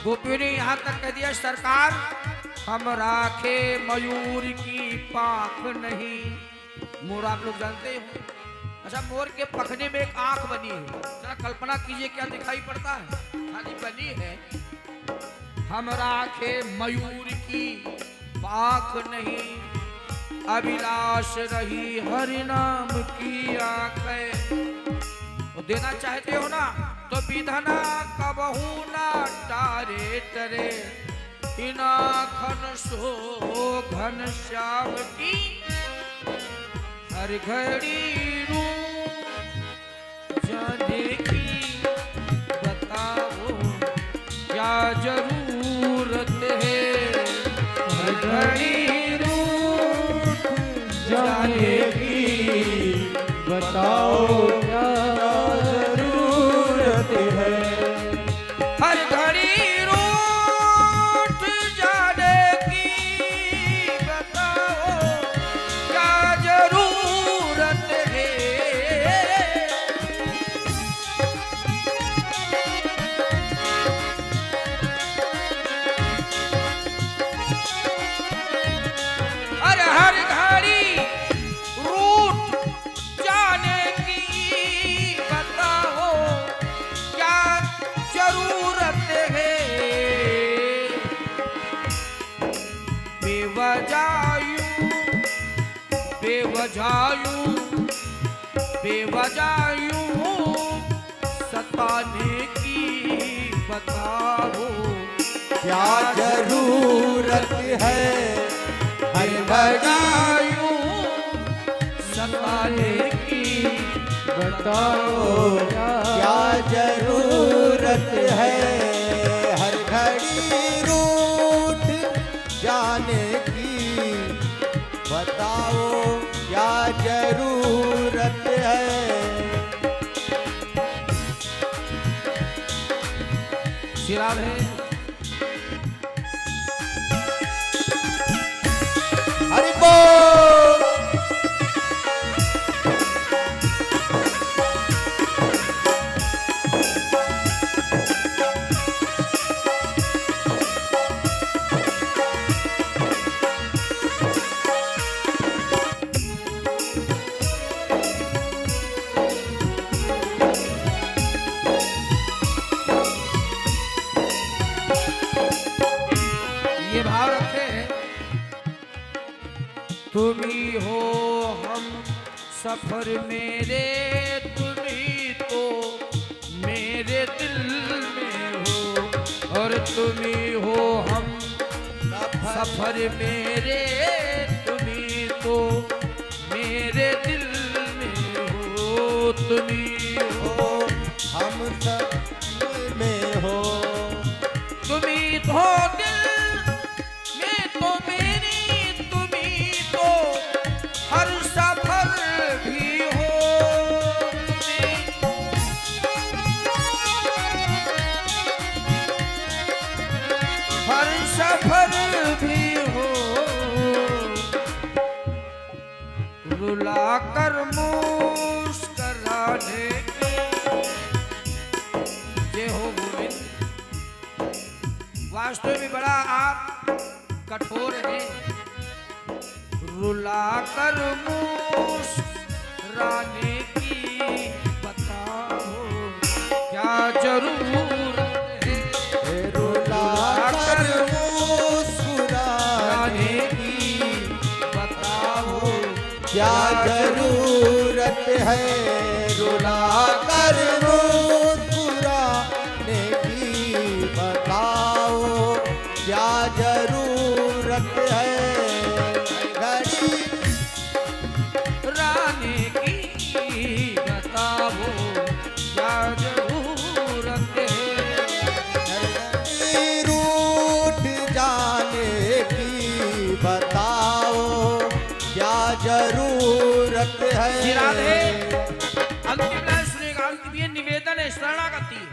गोपियों ने यहाँ तक कह दिया सरकार हम राखे मयूर की पाख नहीं। मोर आप लोग जानते हो, अच्छा मोर के पखने में एक आंख बनी है, जरा कल्पना कीजिए क्या दिखाई पड़ता है, खाली बनी है। हम राखे मयूर की पाख नहीं, अभिलाष रही हरि नाम की आंखें। वो देना चाहते हो ना तो विधना कबहू ना टारे टरे, इना खन सो घन श्याम की हर घड़ी रूप जाने की बताओ क्या जरूरत है। हर घड़ी रूप जाने की बताओ क्या जरूरत है। हर घड़ी रूठ जाने की बताओ क्या जरूरत है। हर घड़ी रूठ जाने की बताओ क्या जरूरत है। बेवजायूं बेवजायूं बेवजायूं सताने की बताओ क्या जरूरत है। हर बेवजायूं सताने की बताओ क्या जरूरत है। हर घड़ी रूठ जाने की बताओ क्या जरूरत है। सिराब है हरि बोल। ये भाव रखे तुम ही हो हम सफर मेरे, तुम ही तो मेरे दिल में हो। और तुम ही हो हम सफर मेरे, तुम ही तो मेरे दिल में हो। तुम ही हो हम सब में हो। तुम ही तो दिल में तो मेरी, तुम ही तो हर सफर भी हो। हर सफर भी हो। रुला कर मुस्कराने की जय हो गोविंद। वास्तव में बड़ा आप कठोर हैं। रुला कर मुस्कुराने की बताओ क्या जरूरत है। रुला कर मुस्कुराने की बताओ क्या जरूरत है। रुला कर मुस्कुराने की बताओ क्या जरूरत है। घड़ी राने की बताओ क्या जरूरत है। रूठ जाने की बताओ क्या जरूरत है। राधे अंतिम लाइन सुनेगा। अंतिम ये निवेदन है, शरणागति है।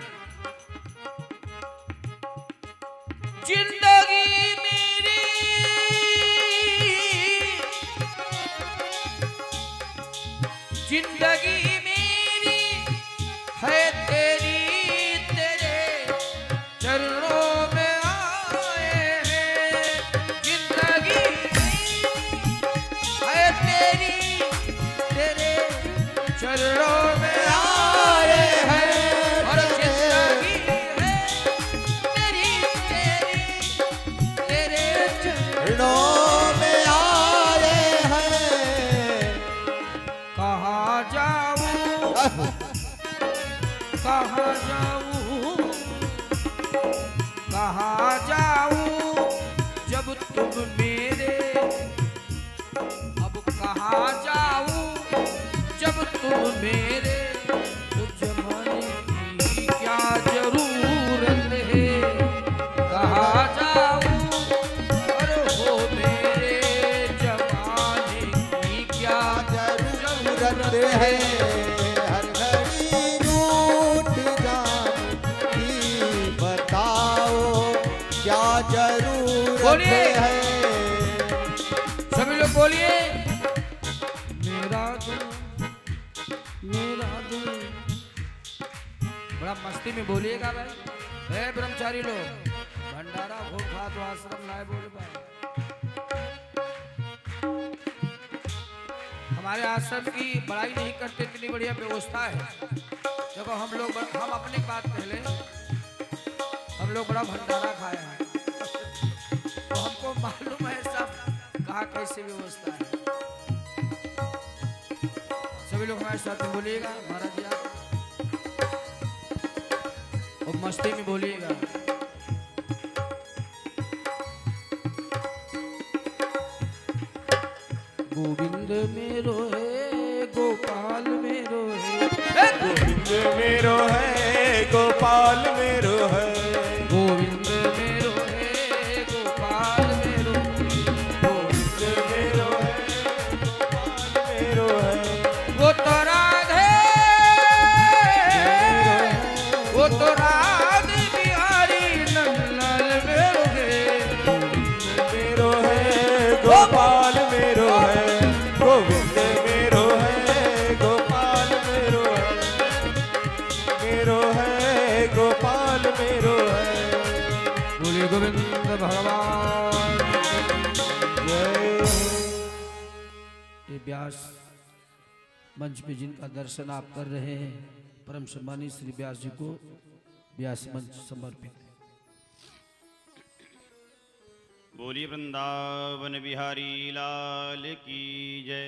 जिंदगी मेरी जिंदगी मेरी है तेरी, तेरे चरणों में कहाँ जाऊं जब तुम मेरे, अब कहाँ जाऊं जब तुम मेरे, तो जमाने की क्या जरूरत है, कहाँ जाऊं और हो मेरे, जमाने की क्या जरूरत है, हर घड़ी रूठ जाने की बताओ क्या जरूरत बोलिए। है। सभी लोग बोलिए, मेरा दिल। बड़ा मस्ती में बोलिएगा भाई। हे ब्रह्मचारी लोग, भंडारा भोग खा तो आश्रम लाए बोले भाई। हमारे आश्रम की बड़ाई नहीं करते, इतनी बढ़िया व्यवस्था है। देखो हम अपनी बात कह लें, हम लोग बड़ा भंडारा खाए हैं, तो हमको मालूम है सब कहाँ कैसे व्यवस्था है। सभी लोग हमारे साथ में बोलिएगा, महाराज जी आप और मस्ती में बोलिएगा। गोविंद मेरो है, गोपाल मेरो है, गोविंद मेरो है, गोपाल मेरो है, गोविंद मेरो है, गोपाल मेरो, गोविंद मेरो है, गोपाल मेरो है, वो तो राधे, वो तो राधे बिहारी नंदलाल मेरो है, मेरो है, गोपाल मेरो है, गोविंद मेरो है, गोपाल मेरो है, गोपाल मेरो है। बोले गोविंद भगवान जय। ये व्यास मंच पे जिनका दर्शन आप कर रहे हैं, परम सम्मानित श्री व्यास जी को व्यास मंच समर्पित। बोलिए वृंदावन बिहारी लाल की जय।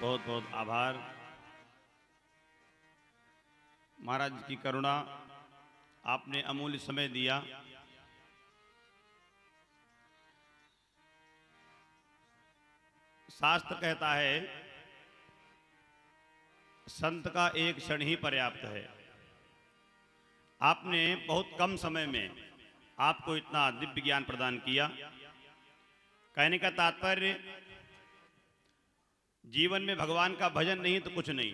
बहुत बहुत आभार महाराज की करुणा, आपने अमूल्य समय दिया। शास्त्र कहता है संत का एक क्षण ही पर्याप्त है। आपने बहुत कम समय में आपको इतना दिव्य ज्ञान प्रदान किया। कहने का तात्पर्य, जीवन में भगवान का भजन नहीं तो कुछ नहीं।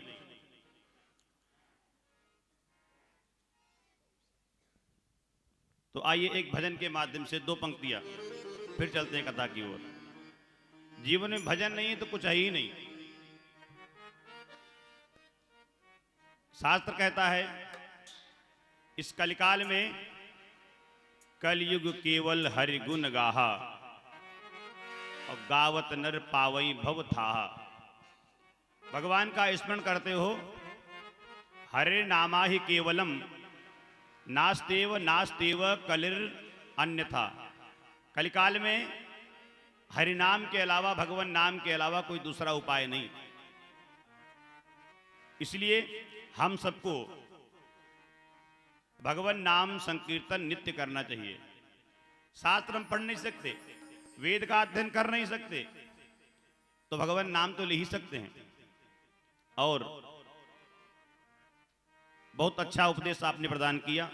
तो आइए एक भजन के माध्यम से दो पंक्तियां, फिर चलते हैं कथा की ओर। जीवन में भजन नहीं तो कुछ है ही नहीं। शास्त्र कहता है इस कलिकाल में कलयुग केवल हरि गुण गाहा, और गावत नर पावई भव थाहा। भगवान का स्मरण करते हो, हरे नामा ही केवलम नास्तेव नास्तेव कलिर अन्यथा। कलिकाल में हरि नाम के अलावा, भगवान नाम के अलावा कोई दूसरा उपाय नहीं। इसलिए हम सबको भगवान नाम संकीर्तन नित्य करना चाहिए। शास्त्र हम पढ़ नहीं सकते, वेद का अध्ययन कर नहीं सकते, तो भगवान नाम तो ले ही सकते हैं। और बहुत अच्छा उपदेश आपने प्रदान किया।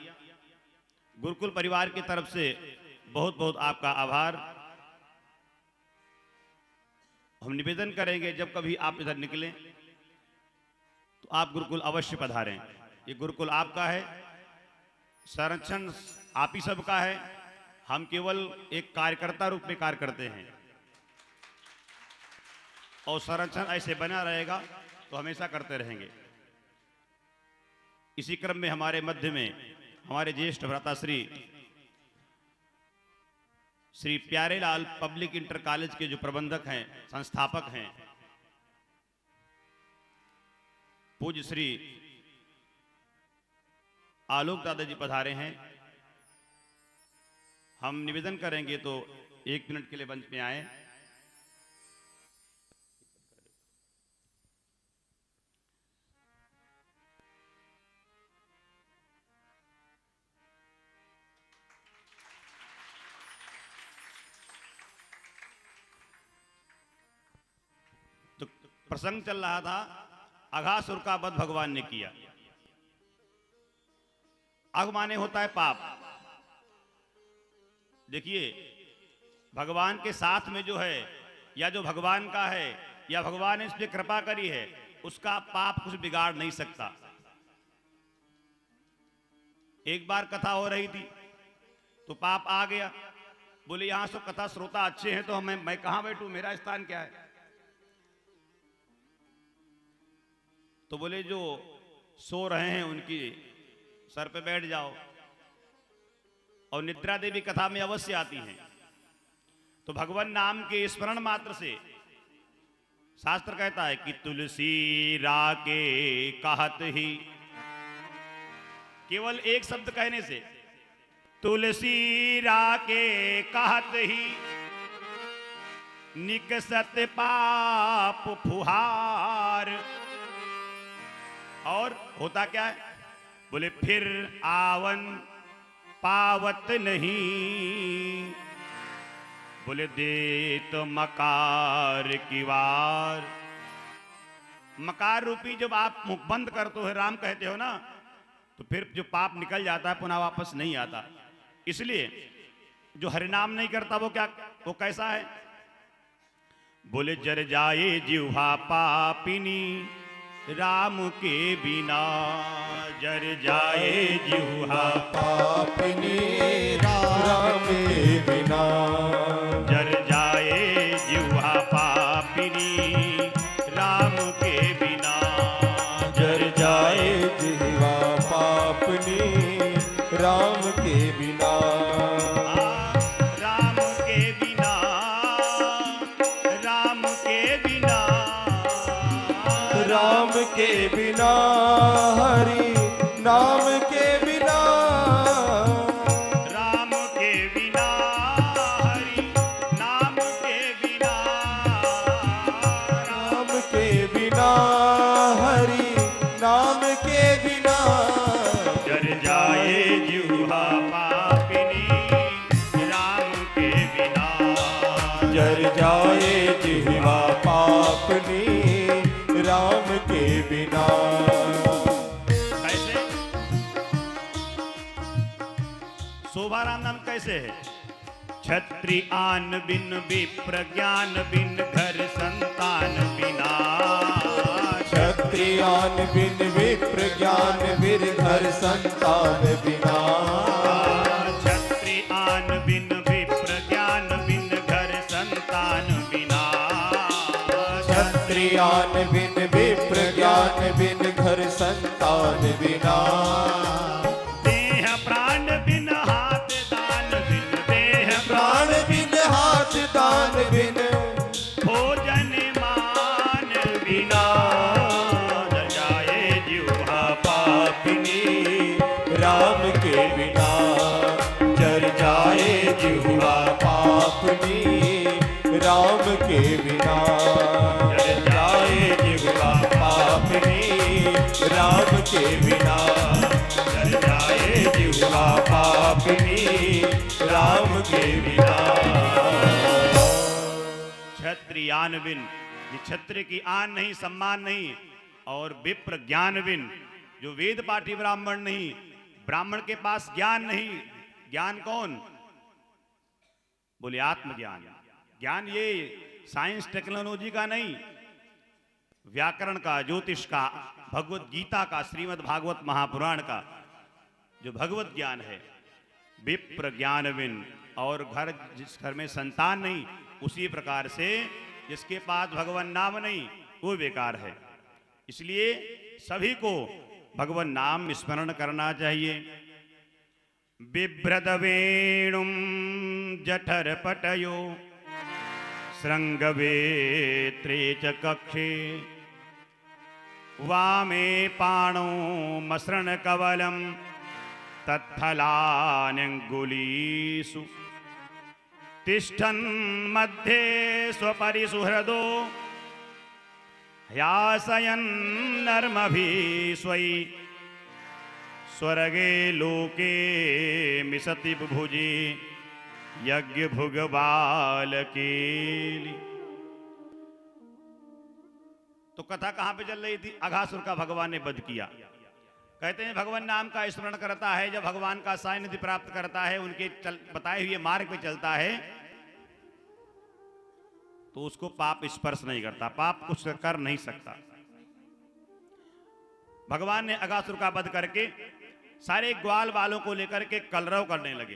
गुरुकुल परिवार की तरफ से बहुत बहुत आपका आभार। हम निवेदन करेंगे जब कभी आप इधर निकलें तो आप गुरुकुल अवश्य पधारें। ये गुरुकुल आपका है, संरक्षण आप ही सबका है। हम केवल एक कार्यकर्ता रूप में कार्य करते हैं, और संरक्षण ऐसे बना रहेगा तो हमेशा करते रहेंगे। इसी क्रम में हमारे मध्य में हमारे ज्येष्ठ भ्राताश्री Shri Pyarelal public inter college के जो प्रबंधक हैं, संस्थापक हैं, पूज्य श्री आलोक दादाजी पधारे हैं। हम निवेदन करेंगे तो 1 मिनट के लिए मंच में आए। प्रसंग चल रहा था, अघासुर का वध भगवान ने किया। अघ माने होता है पाप। देखिए, भगवान के साथ में जो है, या जो भगवान का है, या भगवान ने इस पे कृपा करी है, उसका पाप कुछ बिगाड़ नहीं सकता। एक बार कथा हो रही थी तो पाप आ गया। बोले यहां से कथा श्रोता अच्छे हैं तो मैं कहां बैठूं, मेरा स्थान क्या है। तो बोले जो सो रहे हैं उनकी सर पे बैठ जाओ। और निद्रा देवी कथा में अवश्य आती हैं। तो भगवान नाम के स्मरण मात्र से शास्त्र कहता है कि तुलसी राके कहत ही, केवल एक शब्द कहने से, तुलसी राके कहत ही निकसत पाप फुहार। और होता क्या है, बोले फिर आवन पावत नहीं, बोले दे तो मकार की वार। मकार रूपी जब आप मुख बंद करते हो, राम कहते हो ना, तो फिर जो पाप निकल जाता है पुनः वापस नहीं आता। इसलिए जो हरिनाम नहीं करता वो कैसा है। बोले जर जाए जिह्वा पापिनी राम के बिना, जर जाए जिह्वा पापिनी राम के बिना, जर जाए जिह्वा पापिनी राम के बिना, जर जाए जिह्वा पापिनी राम के बिना, राम के बिना, राम के बिना, राम के बिना, हरि नाम के बिना, राम के बिना, हरि नाम के बिना, राम के बिना, हरि नाम के बिना, जर जाए जिह्वा पापिनी राम के बिना, जर जाए जिह्वा पापनी राम के बिना। कैसे शोभाराम नाम कैसे है। छत्री आन बिन विप्र ज्ञान बिन घर संतान बिना, क्षत्रियान बिन विप्र ज्ञान बिन घर संतान बिना, छत्री आन बिन विप्र ज्ञान बिन घर संतान बिना, क्षत्रियान बिन विप्र ज्ञान बिन घर संतान बिना, देह प्राण बिन हाथ दान बिन, देह प्राण बिन हाथ दान बिन, भोजन मान बिना, जर जाए जिह्वा पापिनी राम के बिना, जर जाए जिह्वा पापनी राम के बिना, जर जाए जिह्वा पापनी राम के बिना, जर जाए जिह्वा पापनी राम के बिना। क्षत्रियान बिन, ये क्षत्रिय की आन नहीं, सम्मान नहीं, और विप्र ज्ञान बिन, जो वेद पाठी ब्राह्मण नहीं, ब्राह्मण के पास ज्ञान नहीं। ज्ञान कौन, बोले आत्मज्ञान। ज्ञान ये साइंस टेक्नोलॉजी का नहीं, व्याकरण का, ज्योतिष का, भगवत गीता का, श्रीमद् भागवत महापुराण का जो भगवत ज्ञान है। विप्र ज्ञान बिन, और घर, जिस घर में संतान नहीं, उसी प्रकार से जिसके पास भगवान नाम नहीं वो बेकार है। इसलिए सभी को भगवान नाम स्मरण करना चाहिए। बिभ्रद वेणुम जठर पटयो श्रृंगवेत्रे च कक्षे, वामे पाणौ मसृण कवलम तत्फलान्यंगुलीषु, तिष्ठन् मध्ये स्वपरिसुहृदो ह्यासयन् नर्मभिस्वै, स्वर्गे लोके मिसति बुभुजे यज्ञ भुग बालकेलि। तो कथा कहां पे चल रही थी? अघासुर का भगवान ने वध किया। कहते हैं भगवान नाम का स्मरण करता है, जब भगवान का सानिध्य प्राप्त करता है, उनके बताए हुए मार्ग पे चलता है, तो उसको पाप स्पर्श नहीं करता, पाप कुछ कर नहीं सकता। भगवान ने अघासुर का वध करके सारे ग्वाल वालों को लेकर के कलरव करने लगे,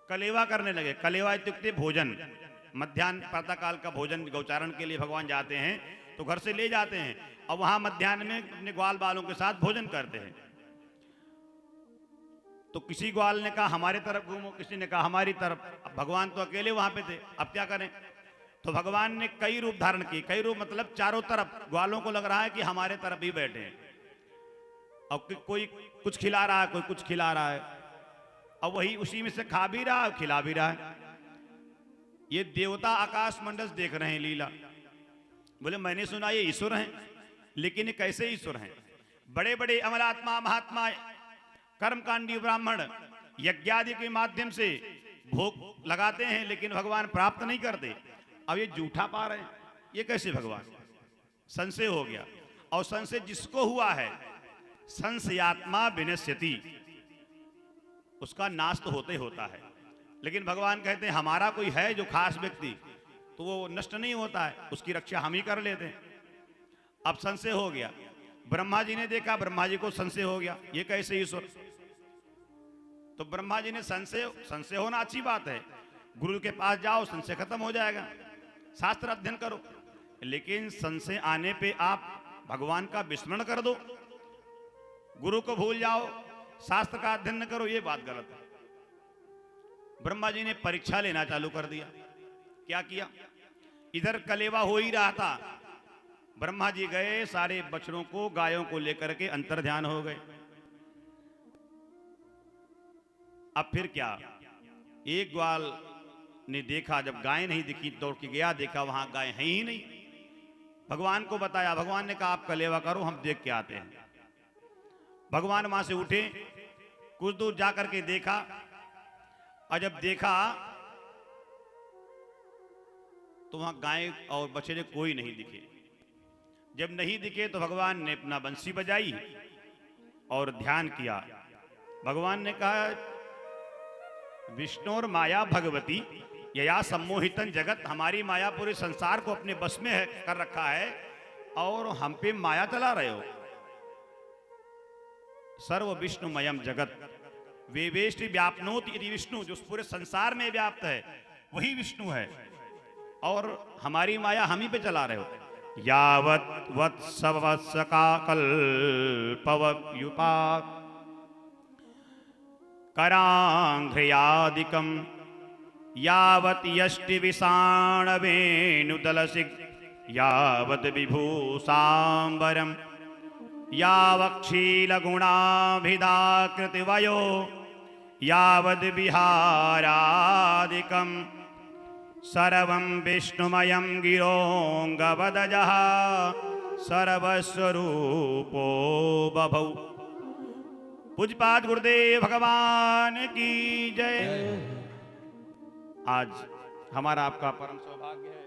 कलेवा करने लगे। कलेवा इत्युक्ते भोजन, मध्याह्न प्रातःकाल का भोजन गौचारण के लिए भगवान जाते हैं तो घर से ले जाते हैं और वहां मध्याह्न में अपने ग्वाल बालों के साथ भोजन करते हैं। तो किसी ग्वाल ने कहा हमारे तरफ घूमो, किसी ने कहा हमारी तरफ। अब भगवान तो अकेले वहां पे थे, अब क्या करें? तो भगवान ने कई रूप धारण किए। कई रूप मतलब चारों तरफ ग्वालों को लग रहा है कि हमारे तरफ ही बैठे हैं, और कोई कुछ खिला रहा है, कोई कुछ खिला रहा है, और वही उसी में से खा भी रहा है, खिला भी रहा है। ये देवता आकाश मंडल देख रहे हैं लीला। बोले मैंने सुना ये ईश्वर हैं, लेकिन ये कैसे ईश्वर हैं? बड़े बड़े अमलात्मा महात्मा कर्मकांडी ब्राह्मण यज्ञादि के माध्यम से भोग लगाते हैं, लेकिन भगवान प्राप्त नहीं करते। अब ये जूठा पा रहे हैं, ये कैसे भगवान? संशय हो गया। और संशय जिसको हुआ है, संशयात्मा विनश्यति, उसका नाश तो होते होता है। लेकिन भगवान कहते हैं हमारा कोई है जो खास व्यक्ति, तो वो नष्ट नहीं होता है, उसकी रक्षा हम ही कर लेते हैं। अब संशय हो गया। ब्रह्मा जी ने देखा, ब्रह्मा जी को संशय हो गया, ये कैसे ईश्वर? तो ब्रह्मा जी ने संशय होना अच्छी बात है, गुरु के पास जाओ, संशय खत्म हो जाएगा, शास्त्र अध्ययन करो। लेकिन संशय आने पे आप भगवान का विस्मरण कर दो, गुरु को भूल जाओ, शास्त्र का अध्ययन न करो, ये बात गलत है। ब्रह्मा जी ने परीक्षा लेना चालू कर दिया। क्या किया? इधर कलेवा हो ही रहा था, ब्रह्मा जी गए, सारे बछड़ों को, गायों को लेकर के अंतर ध्यान हो गए। अब फिर क्या? एक ग्वाल ने देखा, जब गाय नहीं दिखी दौड़ के गया, देखा वहां गाय है ही नहीं। भगवान को बताया, भगवान ने कहा आप कलेवा करो, हम देख के आते हैं। भगवान वहां से उठे, कुछ दूर जाकर के देखा, और जब देखा तो वहां गाय और बछड़े कोई नहीं दिखे। जब नहीं दिखे तो भगवान ने अपना बंसी बजाई और ध्यान किया। भगवान ने कहा विष्णु और माया भगवती यया सम्मोहितन जगत, हमारी माया पूरे संसार को अपने बस में कर रखा है और हम पे माया चला रहे हो। सर्व विष्णुमयम जगत वेवेष्टि व्यापनोति इति विष्णु, जो पूरे संसार में व्याप्त है वही विष्णु है, और हमारी माया हम ही पे चला रहे हो। यावत वत्सवत्सका कल्पवयुपा करांघ्रियादिकम यावत यष्टि विषाण वेणुदलसिक यावत विभूषांबरम यावक्षीलगुणाभिधाकृतिवयो यावद विहारादिकं सर्वं विष्णुमयं गिरोऽङ्गवदजः सर्वस्वरूपो बभौ। पूज्यपाद गुरुदेव भगवान की जय। आज हमारा आपका परम सौभाग्य है,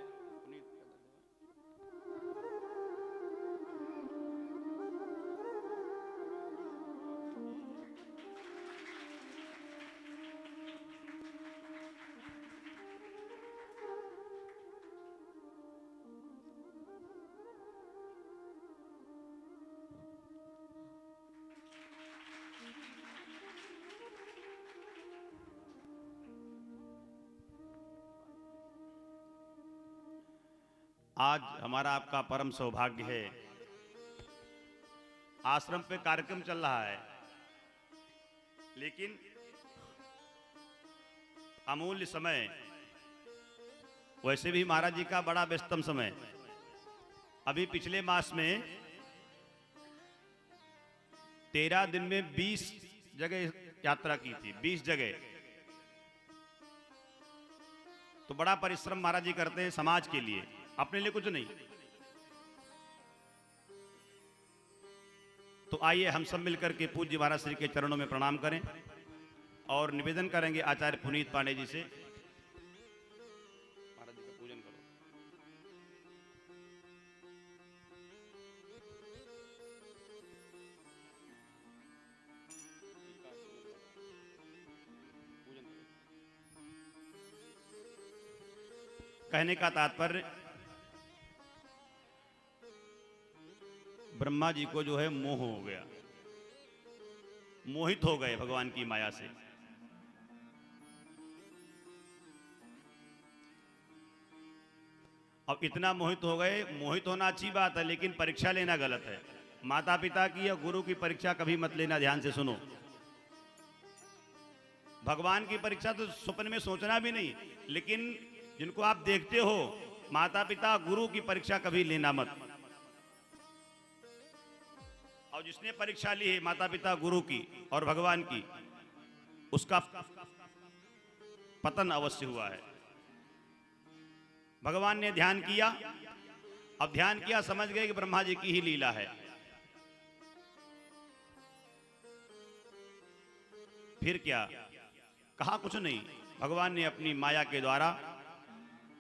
आज हमारा आपका परम सौभाग्य है। आश्रम पे कार्यक्रम चल रहा है, लेकिन अमूल्य समय, वैसे भी महाराज जी का बड़ा व्यस्तम समय। अभी पिछले मास में 13 दिन में 20 जगह यात्रा की थी, 20 जगह। तो बड़ा परिश्रम महाराज जी करते हैं समाज के लिए, अपने लिए कुछ नहीं। तो आइए हम सब मिलकर के पूज्य महाराज श्री के चरणों में प्रणाम करें और निवेदन करेंगे आचार्य पुनीत पांडे जी से, महाराज जी का पूजन करो। कहने का तात्पर्य, ब्रह्मा जी को जो है मोह हो गया, मोहित हो गए भगवान की माया से। अब इतना मोहित हो गए, मोहित होना अच्छी बात है, लेकिन परीक्षा लेना गलत है। माता पिता की या गुरु की परीक्षा कभी मत लेना, ध्यान से सुनो। भगवान की परीक्षा तो स्वप्न में सोचना भी नहीं, लेकिन जिनको आप देखते हो, माता पिता गुरु की परीक्षा कभी लेना मत। और जिसने परीक्षा ली है माता पिता गुरु की और भगवान की, उसका पतन अवश्य हुआ है। भगवान ने ध्यान किया, अब ध्यान किया, समझ गए कि ब्रह्मा जी की ही लीला है। फिर क्या कहा? कुछ नहीं। भगवान ने अपनी माया के द्वारा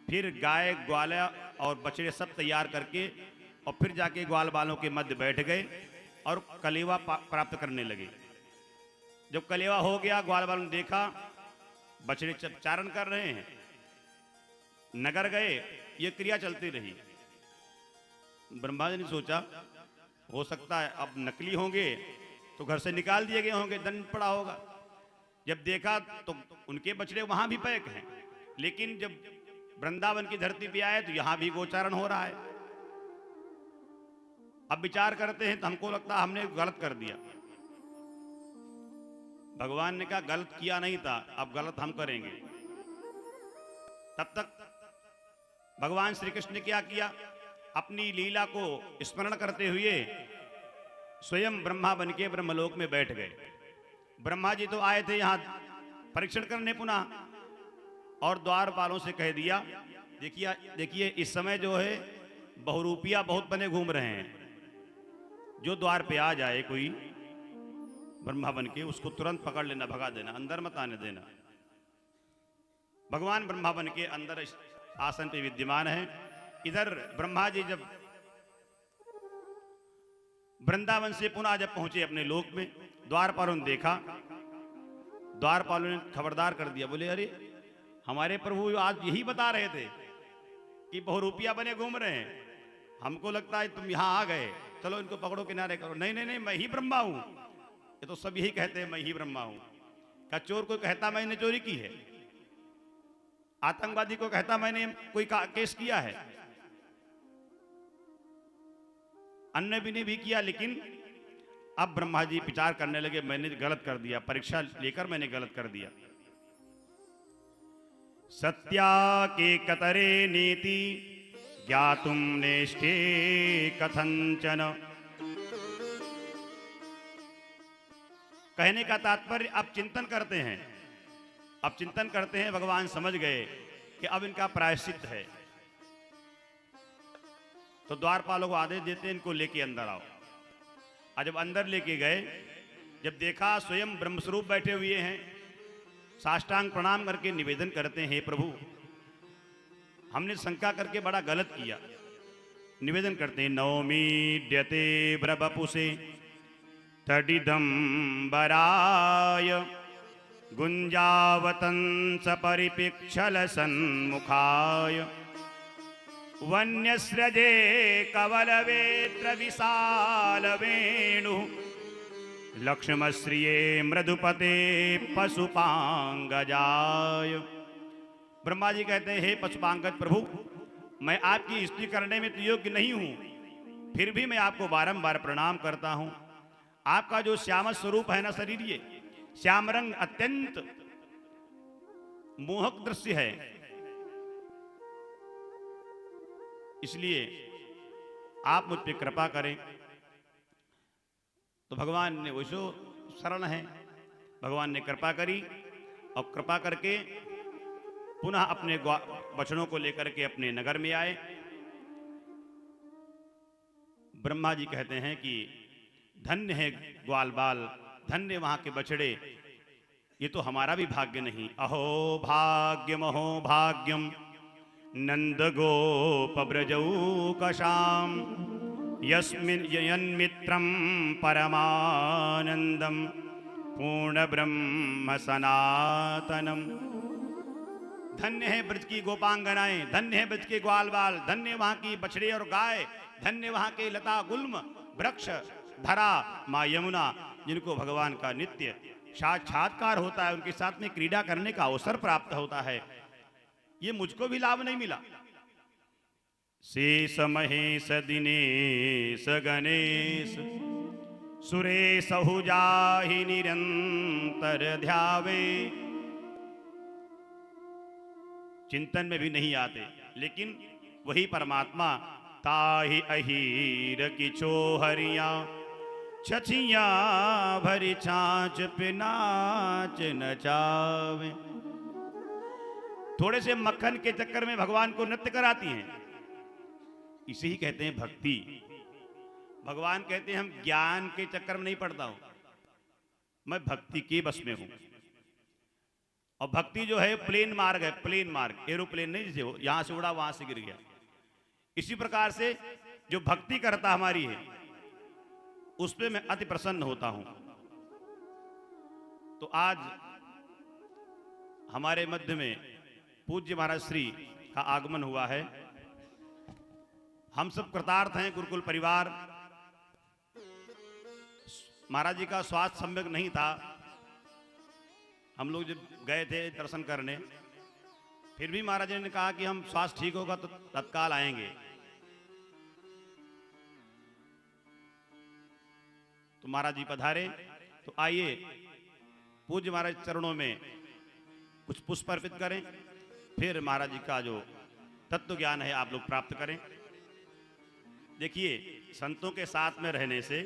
फिर गाय ग्वाला और बछड़े सब तैयार करके और फिर जाके ग्वाल बालों के मध्य बैठ गए और कलेवा प्राप्त करने लगे। जब कलेवा हो गया, ग्वाल बालों ने देखा बछड़े चारण कर रहे हैं, नगर गए, ये क्रिया चलती रही। ब्रह्मा जी ने सोचा हो सकता है अब नकली होंगे तो घर से निकाल दिए गए होंगे, दंड पड़ा होगा। जब देखा तो उनके बछड़े वहां भी पैक हैं, लेकिन जब वृंदावन की धरती पे आए तो यहां भी गोचारण हो रहा है। अब विचार करते हैं तो हमको लगता है हमने गलत कर दिया। भगवान ने कहा गलत किया नहीं था, अब गलत हम करेंगे। तब तक भगवान श्री कृष्ण ने क्या किया? अपनी लीला को स्मरण करते हुए स्वयं ब्रह्मा बन के ब्रह्मलोक में बैठ गए। ब्रह्मा जी तो आए थे यहां परीक्षण करने पुनः, और द्वारपालों से कह दिया, देखिए इस समय जो है बहुरूपिया बहुत बने घूम रहे हैं, जो द्वार पे आ जाए कोई ब्रह्मा बन के, उसको तुरंत पकड़ लेना, भगा देना, अंदर मत आने देना। भगवान ब्रह्मा बन के अंदर आसन पे विद्यमान है। इधर ब्रह्मा जी जब वृंदावन से पुनः जब पहुंचे अपने लोक में, द्वारपालों ने देखा, द्वारपालों ने खबरदार कर दिया, बोले अरे हमारे प्रभु आज यही बता रहे थे कि बहुरूपिया बने घूम रहे हैं, हमको लगता है तुम यहां आ गए, चलो इनको पकड़ो, किनारे करो। नहीं नहीं नहीं, मैं ही ब्रह्मा हूं। ये तो सब यही कहते हैं मैं ही ब्रह्मा हूं। क्या चोर को कहता मैंने चोरी की है? आतंकवादी को कहता मैंने कोई केस किया है? अन्य भी ने भी किया, लेकिन अब ब्रह्मा जी विचार करने लगे मैंने गलत कर दिया, परीक्षा लेकर मैंने गलत कर दिया। सत्या के कतरे नीति ज्ञातुम नेष्टे कथंचन। कहने का तात्पर्य अब चिंतन करते हैं, अब चिंतन करते हैं। भगवान समझ गए कि अब इनका प्रायश्चित है, तो द्वारपालों को आदेश देते हैं इनको लेके अंदर आओ। और जब अंदर लेके गए, जब देखा स्वयं ब्रह्मस्वरूप बैठे हुए हैं, साष्टांग प्रणाम करके निवेदन करते हैं, हे प्रभु हमने शंका करके बड़ा गलत किया। निवेदन करते हैं, नौमीड्यते ब्रबपुसे तडिदंबराय गुंजावतंस परिपिक्षल सन्मुखाय वन्यस्रजे कवलवेत्र विशाल वेणु लक्ष्मश्रिये मृदुपते पशुपांगजाय। ब्रह्मा जी कहते हैं, हे पशुपांगज प्रभु, मैं आपकी स्तुति करने में तो योग्य नहीं हूं, फिर भी मैं आपको बारंबार प्रणाम करता हूं। आपका जो श्याम स्वरूप है ना शरीर, ये श्याम रंग अत्यंत मोहक दृश्य है, इसलिए आप मुझ पर कृपा करें। तो भगवान ने वैसो शरण है, भगवान ने कृपा करी और कृपा करके पुनः अपने बछड़ों को लेकर के अपने नगर में आए। ब्रह्मा जी कहते हैं कि धन्य है ग्वाल बाल, धन्य वहां के बछड़े, ये तो हमारा भी भाग्य नहीं। अहो भाग्यम अहो भाग्यम नंद गोप ब्रजौकशाम यस्मिन् यन्मित्रं परमानंदम पूर्ण ब्रह्म सनातनम। धन्य है ब्रज की गोपांगनाएं, धन्य है ब्रज के ग्वाल बाल, धन्य वहां की बछड़े और गाय, धन्य वहां के लता गुल्म वृक्ष धरा माँ यमुना, जिनको भगवान का नित्य साक्षात्कार होता है, उनके साथ में क्रीड़ा करने का अवसर प्राप्त होता है। ये मुझको भी लाभ नहीं मिला। शेष महेश दिनेश गणेश सुरेश जाहि निरंतर ध्यावे, चिंतन में भी नहीं आते, लेकिन वही परमात्मा ताहि अहीर की चोहरिया छछिया भरी छाछ पे नाच नचावे। थोड़े से मक्खन के चक्कर में भगवान को नृत्य कराती हैं, इसे ही कहते हैं भक्ति। भगवान कहते हैं हम ज्ञान के चक्कर में नहीं पड़ता हूं, मैं भक्ति के बस में हूं। और भक्ति जो है प्लेन मार्ग है, प्लेन मार्ग, एरोप्लेन नहीं जिसे हो यहां से उड़ा वहां से गिर गया। इसी प्रकार से जो भक्ति करता हमारी है उस पे मैं अति प्रसन्न होता हूं। तो आज हमारे मध्य में पूज्य महाराज श्री का आगमन हुआ है। हम सब कृतार्थ हैं। गुरुकुल परिवार, महाराज जी का स्वास्थ्य सम्यक नहीं था। हम लोग जब गए थे दर्शन करने, फिर भी महाराज जी ने कहा कि हम स्वास्थ्य ठीक होगा तो तत्काल आएंगे। तो महाराज जी पधारे, तो आइए पूज्य महाराज चरणों में कुछ पुष्प अर्पित करें, फिर महाराज जी का जो तत्व ज्ञान है आप लोग प्राप्त करें। देखिए, संतों के साथ में रहने से,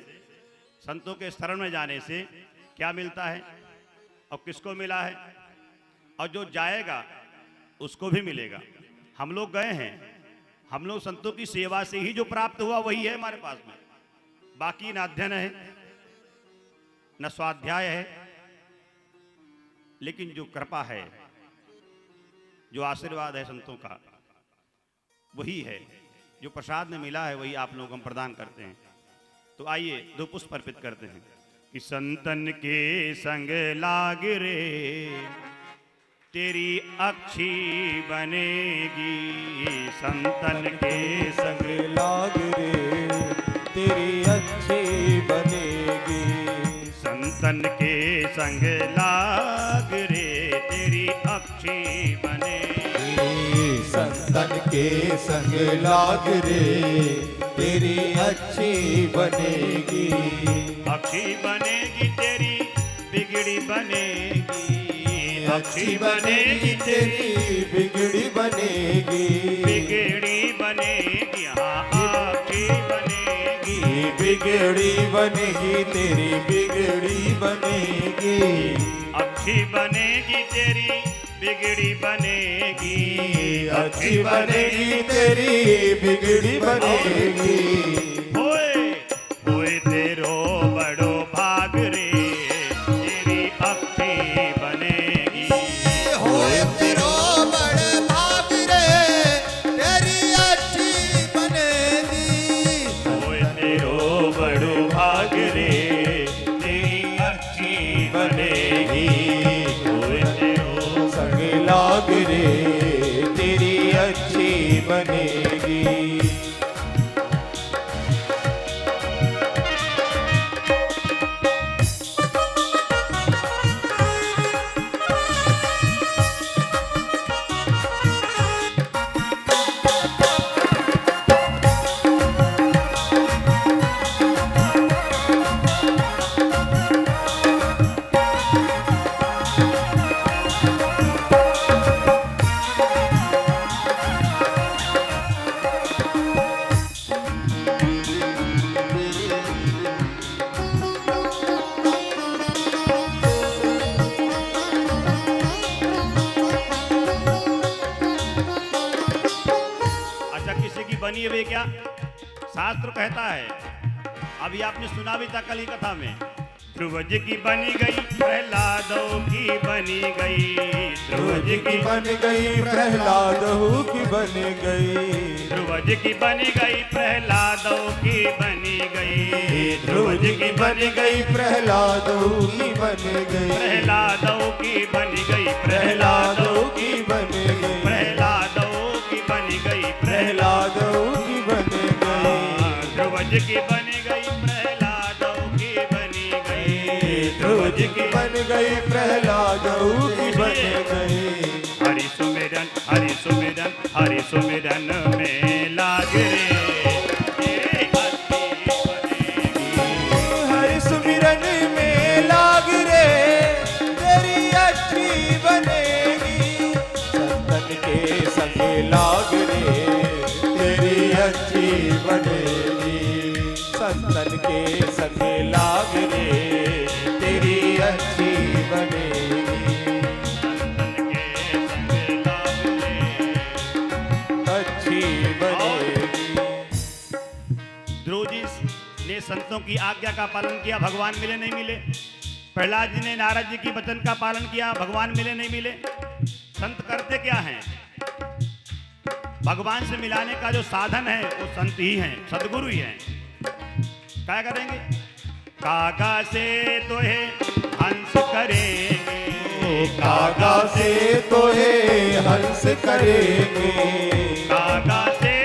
संतों के शरण में जाने से क्या मिलता है और किसको मिला है, और जो जाएगा उसको भी मिलेगा। हम लोग गए हैं, हम लोग संतों की सेवा से ही जो प्राप्त हुआ वही है हमारे पास में। बाकी न अध्ययन है न स्वाध्याय है, लेकिन जो कृपा है, जो आशीर्वाद है संतों का, वही है। जो प्रसाद में मिला है वही आप लोग हम प्रदान करते हैं। तो आइए दो पुष्प अर्पित करते हैं कि संतन के संग लाग रे तेरी अच्छी बनेगी, संतन के संग लाग रे तेरी अच्छी बनेगी, संतन के संग लाग रे तेरी अच्छी बनेगी, संतन के संग लाग रे तेरी अच्छी बनेगी, अच्छी बनेगी तेरी बिगड़ी बनेगी, अच्छी बनेगी तेरी बिगड़ी बनेगी, बिगड़ी बनेगी, हाँ अच्छी बनेगी, बिगड़ी बनेगी तेरी बिगड़ी बनेगी, अच्छी बनेगी तेरी बिगड़ी बनेगी, अच्छी बनेगी तेरी बिगड़ी बनेगी। होए होए तेरो बड़ो भाग रे तेरी अच्छी बनेगी, होए तेरो बड़े भाग रे तेरी अच्छी बनेगी, होए तेरो बड़ो भाग रे तेरी अच्छी बनेगी, होए तेरो संग लाग रे तेरी अच्छी बनेगी। बनी हुई क्या? शास्त्र कहता है, अभी आपने सुना भी था कल की कथा में, ध्रुव जी की बनी गई प्रहलादों की बनी गई, ध्रुव जी की बन गई प्रहलादों की बन गई, ध्रुव जी की बनी गई प्रहलादों की बनी गई, ध्रुव जी की बन गई प्रहलादों की बन गई, प्रहलादों की बनी गई, प्रहलादों की बन जी की बन गई, प्रहलाद की बन गई। हरि सुमिरन हरि सुमिरन हरि सुमिरन में लाग रे तेरी अच्छी बनेगी। हरि सुमिरन में लाग रे तेरी अच्छी बनेगी। संतन के संग लाग रे तेरी अच्छी बनेगी। संतन के संग लाग रे तेरी अच्छी बनेगी। संतन के संग लाग रे अच्छी बनेगी। ध्रुव जी ने संतों की आज्ञा का पालन किया, भगवान मिले नहीं मिले। प्रहलाद जी ने नारद जी की वचन का पालन किया, भगवान मिले नहीं मिले। संत करते क्या हैं? भगवान से मिलाने का जो साधन है वो संत ही हैं, सदगुरु ही हैं। क्या करेंगे? कागा से तो है हंस करेंगे, कागा से तो है हंस करेंगे। कागा से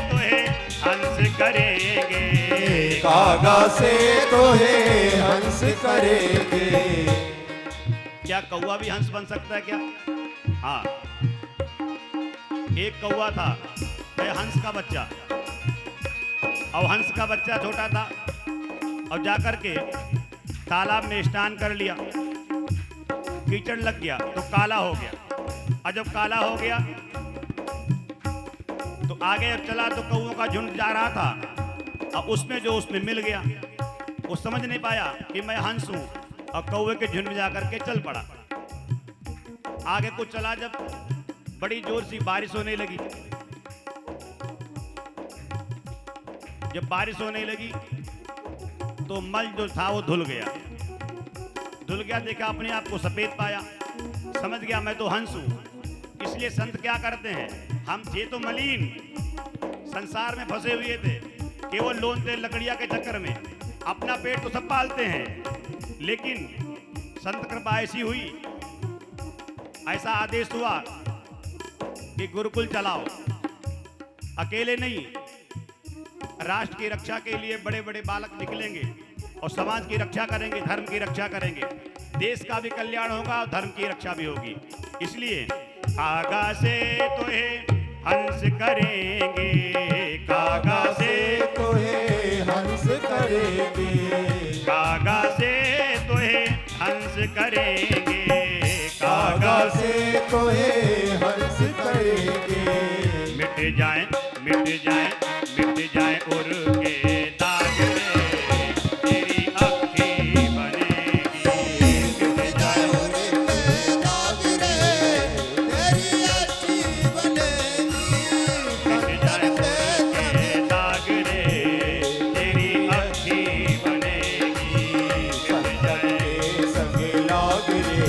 तो है हंस करेंगे। कागा से तो है हंस करेंगे। क्या कौवा भी हंस बन सकता है क्या? हाँ, एक कौवा था, वह हंस का बच्चा, और हंस का बच्चा छोटा था और जाकर के तालाब में स्नान कर लिया, कीचड़ लग गया तो काला हो गया। और जब काला हो गया तो आगे जब चला तो कौवों का झुंड जा रहा था, और उसमें जो उसमें मिल गया, वो समझ नहीं पाया कि मैं हंस हूं, और कौवे के झुंड में जाकर के चल पड़ा। आगे कुछ चला, जब बड़ी जोर सी बारिश होने लगी, जब बारिश होने लगी तो मल जो था वो धुल गया। धुल गया, देखा अपने आप को सफेद पाया, समझ गया मैं तो हंस हूं। इसलिए संत क्या करते हैं, हम थे तो मलिन, संसार में फंसे हुए थे, केवल लोन थे लकड़िया के चक्कर में, अपना पेट तो सब पालते हैं, लेकिन संत कृपा ऐसी हुई, ऐसा आदेश हुआ कि गुरुकुल चलाओ। अकेले नहीं, राष्ट्र की रक्षा के लिए बड़े बड़े बालक निकलेंगे और समाज की रक्षा करेंगे, धर्म की रक्षा करेंगे, देश का भी कल्याण होगा और धर्म की रक्षा भी होगी। इसलिए कागा से तो है हंस करेंगे, कागा से तो है हंस करेंगे। कागा से तो है हंस करेंगे, कागा से तो है हंस करेंगे। मिट जाए मिट जाए मिट जाए उर के दाग रे तेरी अक्खी बनेगी। मिट जाए उर के दाग रे तेरी अच्छी बनेगी। मिट जाए उर के दाग रे तेरी अक्खी बनेगी। मिट जाए संग लाग रे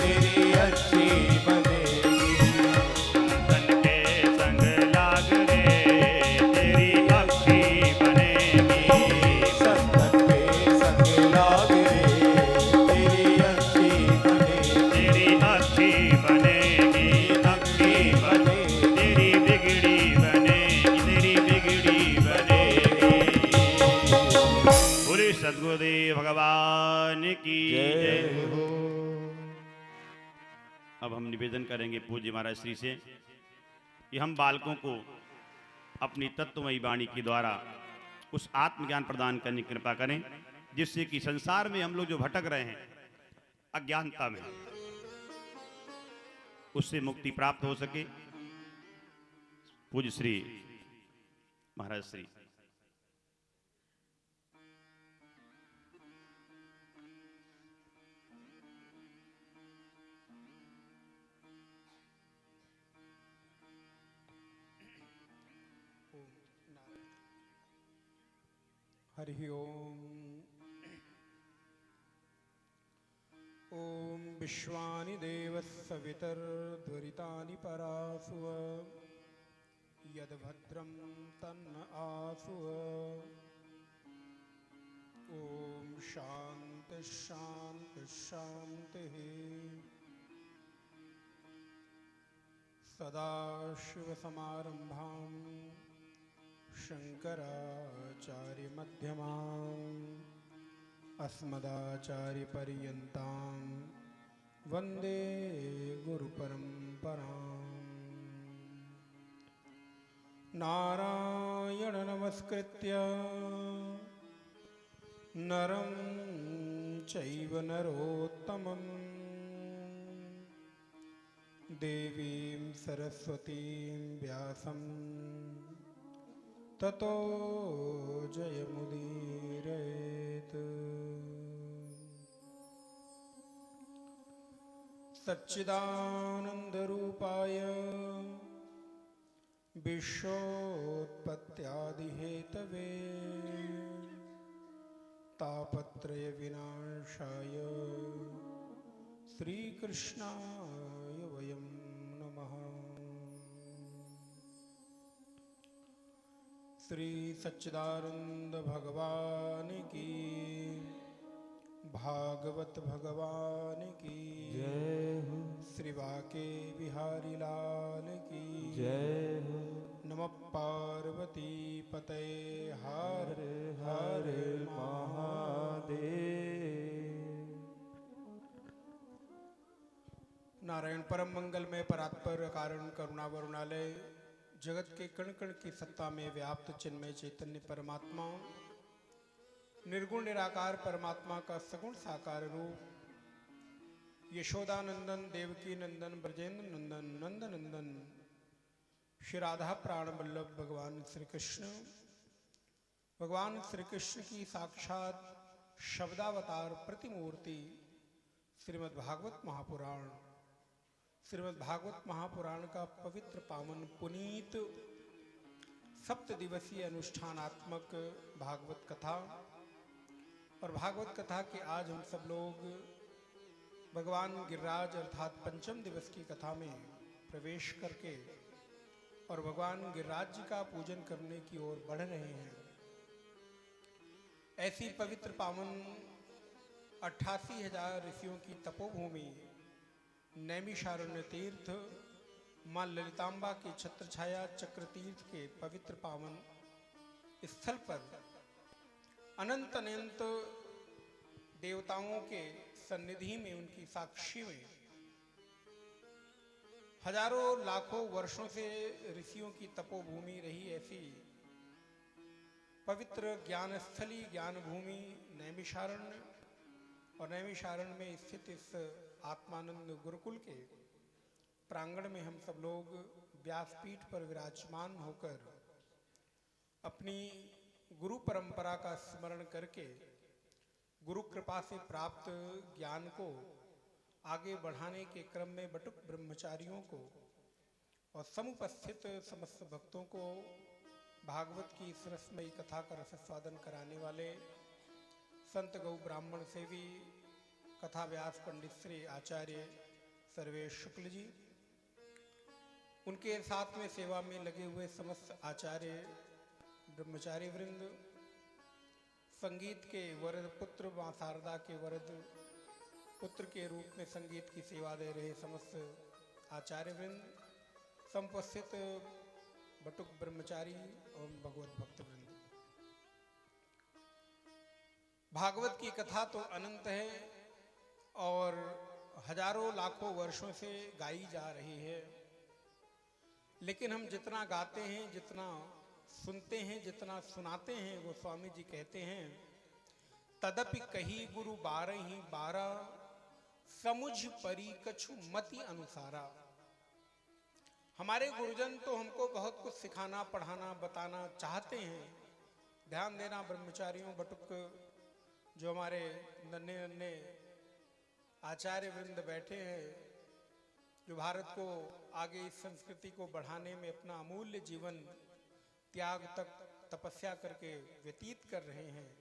तेरी अच्छी बनेगी। तन के संग लाग रे तेरी अक्खी बनेगी। संतन के संग लाग रे तेरी अच्छी बनेगी। तेरी अच्छी बनेगी, अक्खी बनेगी, तेरी बिगड़ी बनेगी, तेरी बिगड़ी बनेगी। बोले सद्गुरुदेव भगवान की जय। अब हम निवेदन करेंगे पूज्य महाराज श्री से कि हम बालकों को अपनी तत्वमयी वाणी के द्वारा उस आत्मज्ञान प्रदान करने की कृपा करें, जिससे कि संसार में हम लोग जो भटक रहे हैं अज्ञानता में, उससे मुक्ति प्राप्त हो सके। पूज्य श्री महाराज श्री। हरि ओम। ओम विश्वानि देवः सवितर्ध्वरितानि परासुव यद्भद्रं तन्न आसुव। ओम शांति शांति शांति। सदाशिवसमारम्भां शंकराचार्यमध्यमाम् अस्मदाचार्यपर्यन्तां वन्दे गुरुपरम्पराम्। नारायण नमस्कृत्य नरं चैव नरोत्तमं देवीं सरस्वतीं व्यासं ततो जयमुदीरयेत्। सच्चिदानन्दरूपाय विश्वोत्पत्त्यादिहेतवे तापत्रयविनाशाय श्रीकृष्णाय वयं नमः। श्री सच्चिदानंद भगवान की, भागवत भगवान की जय हो, श्री बाके बिहारी लाल की जय हो। नमः पार्वती पते हर हर महादेव। नारायण परम मंगल में परात्पर कारण करुणा वरुणालय जगत के कण कण की सत्ता में व्याप्त चिन्मय चैतन्य परमात्मा निर्गुण निराकार परमात्मा का सगुण साकार रूप यशोदानंदन देवकी नंदन ब्रजेंद्र नंदन नंद नंदन श्री राधा प्राण वल्लभ भगवान श्री कृष्ण, भगवान श्री कृष्ण की साक्षात शब्दावतार प्रतिमूर्ति श्रीमद् भागवत महापुराण, श्रीमद् भागवत महापुराण का पवित्र पावन पुनीत सप्त दिवसीय अनुष्ठानात्मक भागवत कथा और भागवत कथा के आज हम सब लोग भगवान गिरिराज अर्थात पंचम दिवस की कथा में प्रवेश करके और भगवान गिरिराज जी का पूजन करने की ओर बढ़ रहे हैं। ऐसी पवित्र पावन 88,000 ऋषियों की तपोभूमि नैमिषारण्य तीर्थ मां ललितांबा के छत्र छाया चक्र तीर्थ के पवित्र पावन स्थल पर अनंत अनंत देवताओं के सन्निधि में उनकी साक्षी में हजारों लाखों वर्षों से ऋषियों की तपोभूमि रही ऐसी पवित्र ज्ञान स्थली ज्ञान भूमि नैमिषारण्य और नैमिषारण्य में स्थित इस आत्मानंद गुरुकुल के प्रांगण में हम सब लोग व्यासपीठ पर विराजमान होकर अपनी गुरु परंपरा का स्मरण करके गुरु कृपा से प्राप्त ज्ञान को आगे बढ़ाने के क्रम में बटुक ब्रह्मचारियों को और समुपस्थित समस्त भक्तों को भागवत की इस रसमयी कथा का रसस्वादन कराने वाले संत गौ ब्राह्मण सेवी कथा व्यास पंडित श्री आचार्य सर्वेश शुक्ल जी, उनके साथ में सेवा में लगे हुए समस्त आचार्य ब्रह्मचारी वृंद, संगीत के वरद पुत्र मां शारदा के वरद पुत्र के रूप में संगीत की सेवा दे रहे समस्त आचार्य वृंद, समुपस्थित बटुक ब्रह्मचारी और भगवत भक्त वृंद। भागवत की कथा तो अनंत है और हजारों लाखों वर्षों से गाई जा रही है, लेकिन हम जितना गाते हैं, जितना सुनते हैं, जितना सुनाते हैं, वो स्वामी जी कहते हैं तदपि कही गुरु 12 समुझ परी कछु मति अनुसारा। हमारे गुरुजन तो हमको बहुत कुछ सिखाना पढ़ाना बताना चाहते हैं। ध्यान देना ब्रह्मचारियों, बटुक जो हमारे नन्हे नन्हे आचार्य वृंद बैठे हैं, जो भारत को आगे इस संस्कृति को बढ़ाने में अपना अमूल्य जीवन त्याग तक तपस्या करके व्यतीत कर रहे हैं।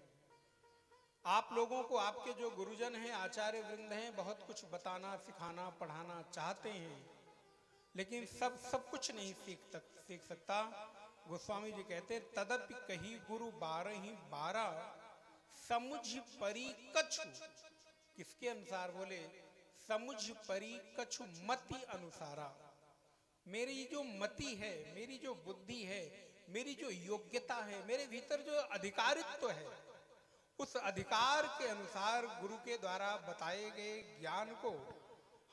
आप लोगों को आपके जो गुरुजन हैं, आचार्य वृंद हैं, बहुत कुछ बताना सिखाना पढ़ाना चाहते हैं, लेकिन सब कुछ नहीं सीख सकता। गोस्वामी जी कहते तदपि कही गुरु 12 समुझ परी कछु, किसके अनुसार बोले? समुझ परी कछु मति अनुसारा। मेरी जो मति है, मेरी जो बुद्धि है, मेरी जो योग्यता है, मेरे भीतर जो अधिकारित्व है, उस अधिकार के अनुसार गुरु के द्वारा बताए गए ज्ञान को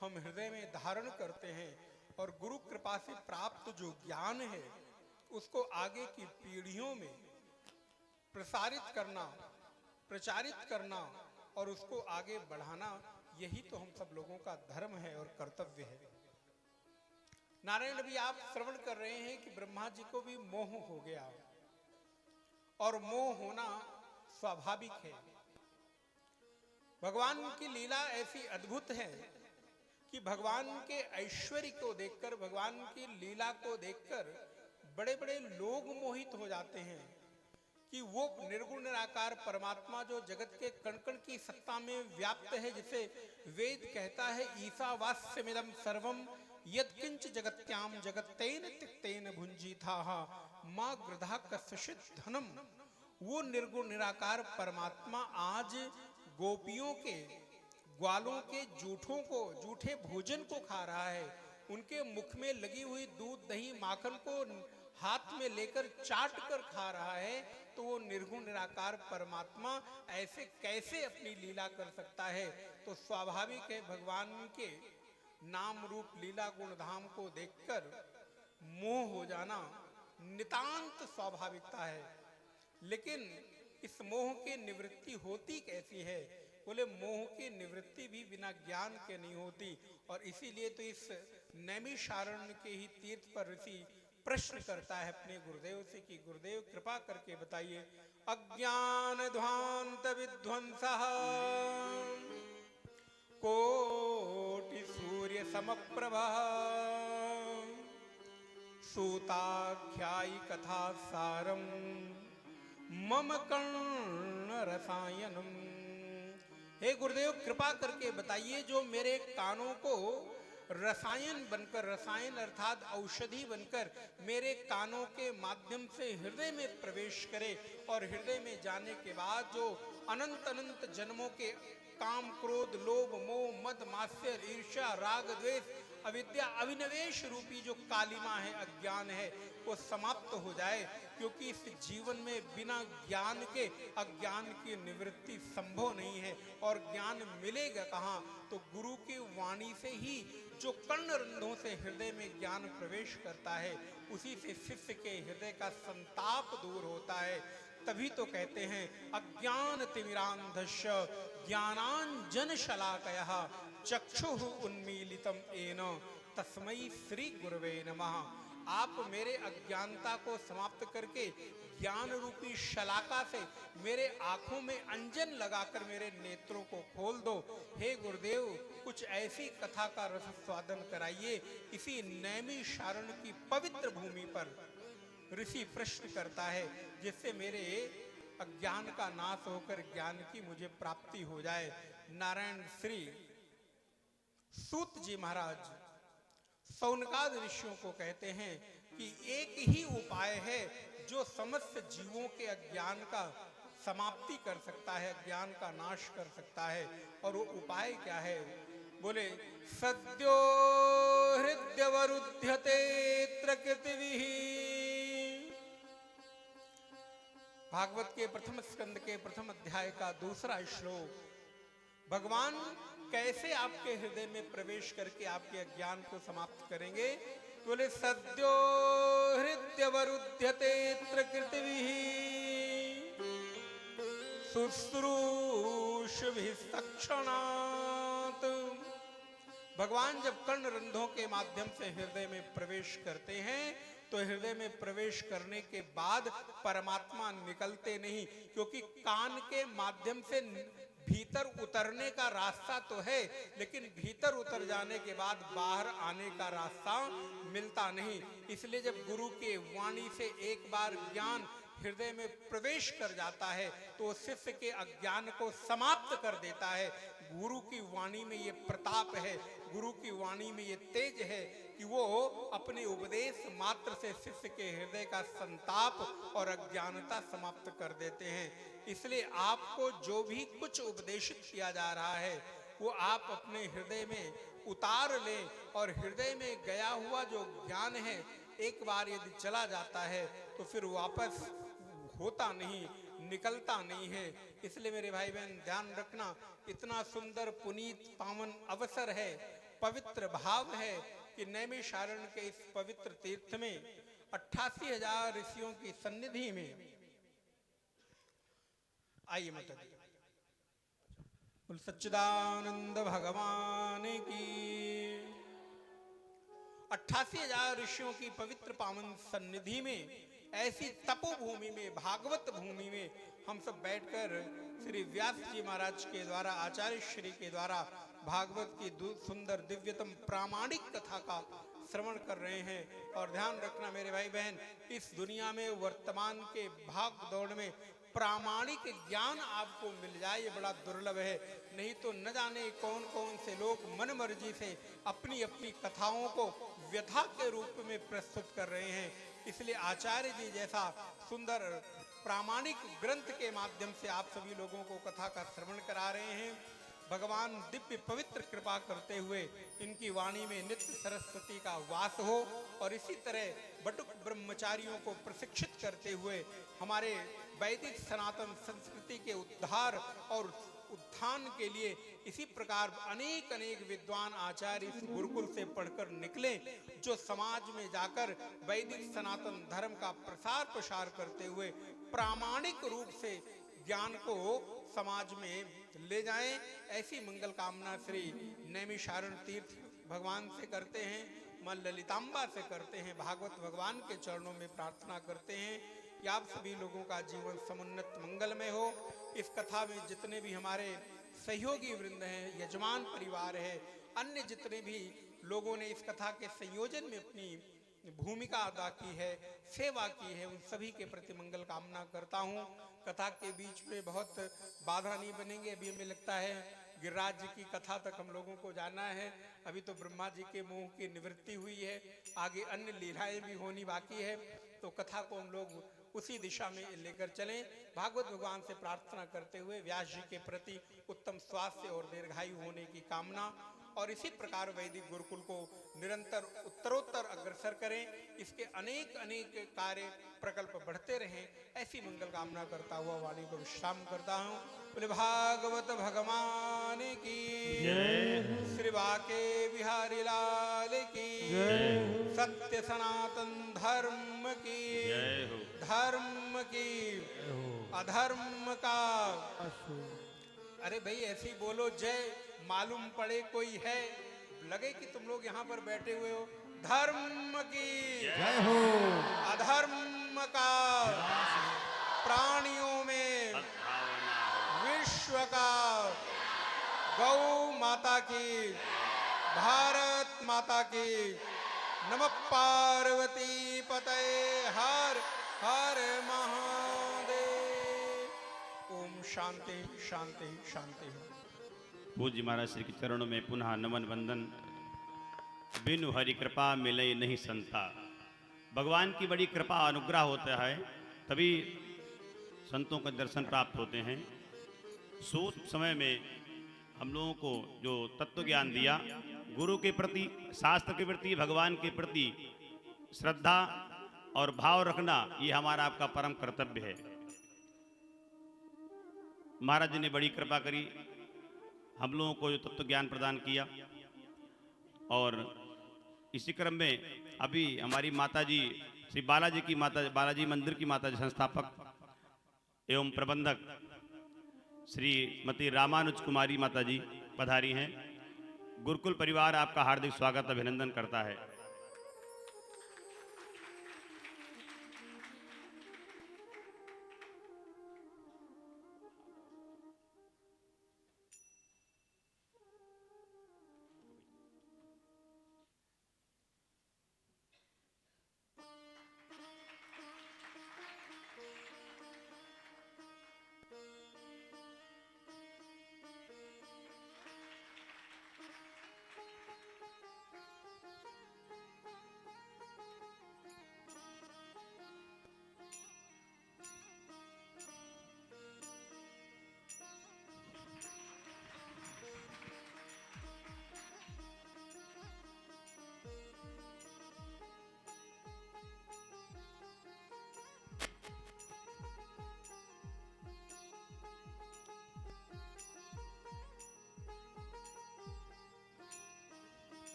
हम हृदय में धारण करते हैं और गुरु कृपा से प्राप्त जो ज्ञान है उसको आगे की पीढ़ियों में प्रसारित करना, प्रचारित करना और उसको आगे बढ़ाना, यही तो हम सब लोगों का धर्म है और कर्तव्य है। नारायण, अभी आप श्रवण कर रहे हैं कि ब्रह्मा जी को भी मोह हो गया और मोह होना स्वाभाविक है। भगवान की लीला ऐसी अद्भुत है कि भगवान के ऐश्वर्य को देखकर, भगवान की लीला को देखकर बड़े बड़े लोग मोहित हो जाते हैं कि वो निर्गुण निराकार परमात्मा जो जगत के कण कण की सत्ता में व्याप्त है, जिसे वेद कहता है ईशावास्यमिदं सर्वम यत्किंच जगत्याम जगत्तेन तिक्तेन भुंजीथाः मां गृधा कस्यचित् धनम। वो निर्गुण निराकार परमात्मा आज गोपियों के, ग्वालों के जूठे भोजन को खा रहा है। उनके मुख में लगी हुई दूध दही माखन को हाथ में लेकर चाट कर खा रहा है। तो वो निर्गुण निराकार परमात्मा ऐसे कैसे अपनी लीला कर सकता है? तो स्वाभाविक है भगवान के नाम रूप लीला गुण धाम को देखकर मोह हो जाना नितांत स्वाभाविकता है। लेकिन इस मोह की निवृत्ति होती कैसी है? बोले मोह की निवृत्ति भी बिना ज्ञान के नहीं होती। और इसीलिए तो इस नैमिषारण्य के ही तीर्थ पर ऋषि प्रश्न करता है अपने गुरुदेव से कि गुरुदेव कृपा करके बताइए, अज्ञान ध्वांत विध्वंसः कोटि सूर्य समप्रभा सूताख्यायी कथा सारम मम कर्ण रसायनम। हे गुरुदेव कृपा करके बताइए, जो मेरे कानों को रसायन बनकर, रसायन अर्थात औषधि बनकर मेरे कानों के माध्यम से हृदय में प्रवेश करे और हृदय में जाने के बाद जो अनंत अनंत जन्मों के काम क्रोध लोभ मोह मद मात्सर्य ईर्ष्या राग द्वेष अविद्या अविनवेश रूपी जो कालिमा है, अज्ञान है, वो समाप्त हो जाए। क्योंकि इस जीवन में बिना ज्ञान के अज्ञान की निवृत्ति संभव नहीं है। और ज्ञान मिलेगा कहाँ? तो गुरु की वाणी से ही जो कर्णरंध्रों से हृदय में ज्ञान प्रवेश करता है, उसी से शिष्य के हृदय का संताप दूर होता है। तभी तो कहते हैं अज्ञान तिमिरांधस्य ज्ञानांजन शलाकयः चक्षुः उन्मीलितम येन तस्मै श्री गुरवे नमः। आप मेरे अज्ञानता को समाप्त करके ज्ञान रूपी शलाका से मेरे आंखों में अंजन लगाकर मेरे नेत्रों को खोल दो। हे गुरुदेव, कुछ ऐसी कथा का रस स्वादन कराइए। इसी नैमिषारण्य की पवित्र भूमि पर ऋषि प्रश्न करता है, जिससे मेरे अज्ञान का नाश होकर ज्ञान की मुझे प्राप्ति हो जाए। नारायण श्री सूत जी महाराज सौनकादि ऋषियों को कहते हैं कि एक ही उपाय है जो समस्त जीवों के अज्ञान का समाप्ति कर सकता है, अज्ञान का नाश कर सकता है। और वो उपाय क्या है? बोले सद्यो हृदयवरुध्यते प्रकृतिभिः। भागवत के प्रथम स्कंद के प्रथम अध्याय का दूसरा श्लोक। भगवान कैसे आपके हृदय में प्रवेश करके आपके अज्ञान को समाप्त करेंगे? बोले सद्यो हृदयवरुध्यते प्रकृतिभिः शुश्रूषभिः तत्क्षणात्। भगवान जब कर्ण रंध्रों के माध्यम से हृदय में प्रवेश करते हैं तो हृदय में प्रवेश करने के बाद परमात्मा निकलते नहीं, क्योंकि कान के माध्यम से भीतर उतरने का रास्ता तो है, लेकिन भीतर उतर जाने के बाद बाहर आने का रास्ता मिलता नहीं। इसलिए जब गुरु के वाणी से एक बार ज्ञान हृदय में प्रवेश कर जाता है तो शिष्य के अज्ञान को समाप्त कर देता है। गुरु की वाणी में ये प्रताप है, गुरु की वाणी में ये तेज है कि वो अपने उपदेश मात्र से शिष्य के हृदय का संताप और अज्ञानता समाप्त कर देते हैं। इसलिए आपको जो भी कुछ उपदेशित किया जा रहा है वो आप अपने हृदय में उतार लें, और हृदय में गया हुआ जो ज्ञान है एक बार यदि चला जाता है तो फिर वापस होता नहीं। निकलता नहीं है। इसलिए मेरे भाई बहन ध्यान रखना, इतना सुंदर पुनीत पावन अवसर है, पवित्र भाव है कि नैमिषारण्य के इस पवित्र तीर्थ में 88,000 ऋषियों की सन्निधि में आइए माता जी। बोल सच्चिदानंद भगवान की। 88,000 ऋषियों की पवित्र पावन सन्निधि में, ऐसी तपोभूमि में, भागवत भूमि में हम सब बैठकर श्री व्यास जी महाराज के द्वारा, आचार्य श्री के द्वारा भागवत की सुंदर दिव्यतम प्रामाणिक कथा का श्रवण कर रहे हैं। और ध्यान रखना मेरे भाई बहन, इस दुनिया में वर्तमान के भाग दौड़ में प्रामाणिक ज्ञान आपको मिल जाए ये बड़ा दुर्लभ है। नहीं तो न जाने कौन कौन से लोग मन मर्जी से अपनी अपनी कथाओं को व्यथा के रूप में प्रस्तुत कर रहे हैं। इसलिए आचार्य जी जैसा सुंदर प्रामाणिक ग्रंथ के माध्यम से आप सभी लोगों को कथा का श्रवण करा रहे हैं। भगवान दिव्य पवित्र कृपा करते हुए इनकी वाणी में नित्य सरस्वती का वास हो और इसी तरह बटुक ब्रह्मचारियों को प्रशिक्षित करते हुए हमारे वैदिक सनातन संस्कृति के उद्धार और उत्थान के लिए इसी प्रकार अनेक अनेक विद्वान आचार्य इस गुरुकुल से पढ़कर निकले, जो समाज में जाकर वैदिक सनातन धर्म का प्रसार प्रसार करते हुए प्रामाणिक रूप से ज्ञान को समाज में ले जाएं। ऐसी मंगल कामना श्री नैमिषारण्य तीर्थ भगवान से करते हैं, मां ललितांबा से करते हैं, भागवत भगवान के चरणों में प्रार्थना करते हैं कि आप सभी लोगों का जीवन समुन्नत मंगलमय हो। इस कथा में जितने भी हमारे सहयोगी वृंद हैं, यजमान परिवार है, अन्य जितने भी लोगों ने इस कथा के संयोजन में अपनी भूमिका अदा की है, सेवा की है, उन सभी के प्रति मंगल कामना करता हूँ। कथा के बीच में बहुत बाधा नहीं बनेंगे। अभी हमें लगता है गिरिराज जी की कथा तक हम लोगों को जाना है। अभी तो ब्रह्मा जी के मोह की निवृत्ति हुई है, आगे अन्य लीलाएं भी होनी बाकी है, तो कथा को हम लोग उसी दिशा में लेकर चलें। भागवत भगवान से प्रार्थना करते हुए व्यास जी के प्रति उत्तम स्वास्थ्य और दीर्घायु होने की कामना, और इसी प्रकार वैदिक गुरुकुल को निरंतर उत्तरोत्तर अग्रसर करें, इसके अनेक अनेक कार्य प्रकल्प बढ़ते रहें, ऐसी मंगल कामना करता हुआ वाणी को विश्राम करता हूँ। बोले भागवत भगवान की जय, श्री बाके बिहारी लाल की जय, सत्य सनातन धर्म की जय हो, धर्म की अधर्म का। अरे भाई ऐसी बोलो जय, मालूम पड़े कोई है, लगे कि तुम लोग यहाँ पर बैठे हुए हो। धर्म की जय हो, अधर्म का प्राणियों में विश्व का, गौ माता की, भारत माता की। नमः पार्वती पतये हर हर महादेव। ओम शांति शांति शांति। पूज्य महाराज श्री के चरणों में पुनः नमन वंदन। बिनु हरि कृपा मिले नहीं संता। भगवान की बड़ी कृपा अनुग्रह होता है, तभी संतों का दर्शन प्राप्त होते हैं। सूक्ष्म समय में हम लोगों को जो तत्व ज्ञान दिया, गुरु के प्रति, शास्त्र के प्रति, भगवान के प्रति श्रद्धा और भाव रखना, ये हमारा आपका परम कर्तव्य है। महाराज जी ने बड़ी कृपा करी, हम लोगों को जो तत्व ज्ञान प्रदान किया। और इसी क्रम में अभी हमारी माताजी श्री बालाजी की माता, बालाजी मंदिर की माताजी संस्थापक एवं प्रबंधक श्रीमती रामानुज कुमारी माताजी पधारी हैं। गुरुकुल परिवार आपका हार्दिक स्वागत अभिनंदन करता है।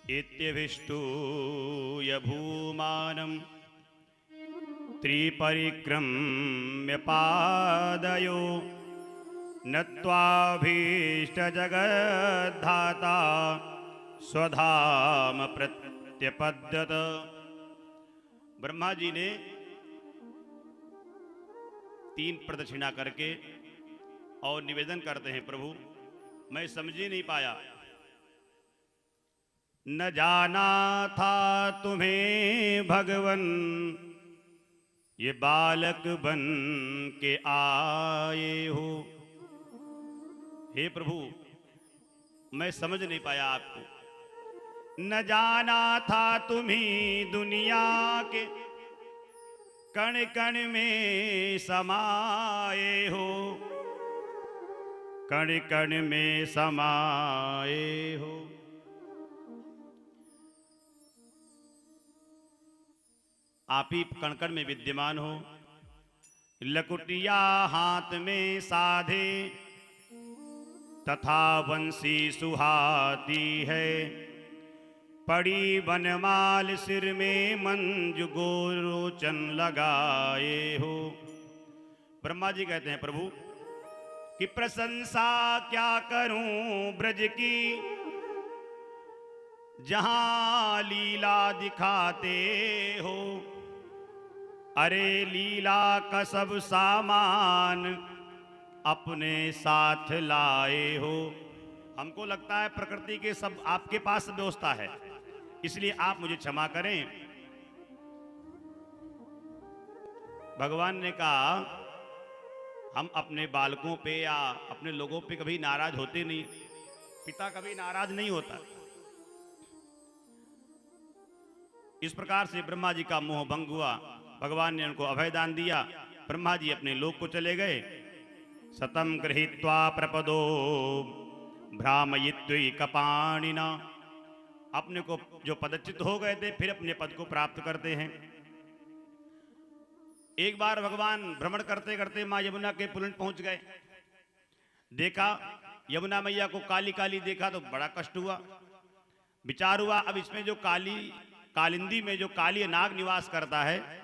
इत्यभिष्टूय भूमानं त्रिपरिक्रम्य पादयो नत्वाभीष्टजगद्धाता स्वधाम प्रत्यपद्यत। ब्रह्मा जी ने 3 प्रदक्षिणा करके और निवेदन करते हैं, प्रभु मैं समझ ही नहीं पाया, न जाना था तुम्हें भगवन ये बालक बन के आए हो। हे प्रभु मैं समझ नहीं पाया आपको, न जाना था तुम्ही दुनिया के कण कण में समाए हो, कण कण में समाए हो। आप ही कण कण में विद्यमान हो, लकुटिया हाथ में साधे तथा बंसी सुहाती है, पड़ी बनमाल सिर में मंजू गोरोचन लगाए हो। ब्रह्मा जी कहते हैं, प्रभु कि प्रशंसा क्या करूं ब्रज की, जहां लीला दिखाते हो, अरे लीला का सब सामान अपने साथ लाए हो। हमको लगता है प्रकृति के सब आपके पास व्यवस्था है, इसलिए आप मुझे क्षमा करें। भगवान ने कहा हम अपने बालकों पे या अपने लोगों पे कभी नाराज होते नहीं, पिता कभी नाराज नहीं होता। इस प्रकार से ब्रह्मा जी का मोह भंग हुआ, भगवान ने उनको अभय दान दिया। ब्रह्मा जी अपने लोक को चले गए। सतम गृहीत्वा प्रपदो भ्रामयित्वैकपाणिना, अपने को जो पदच्युत हो गए थे फिर अपने पद को प्राप्त करते हैं। एक बार भगवान भ्रमण करते करते मां यमुना के पुलिन पहुंच गए। देखा यमुना मैया को काली काली देखा तो बड़ा कष्ट हुआ। विचार हुआ अब इसमें जो कालिंदी में जो काली नाग निवास करता है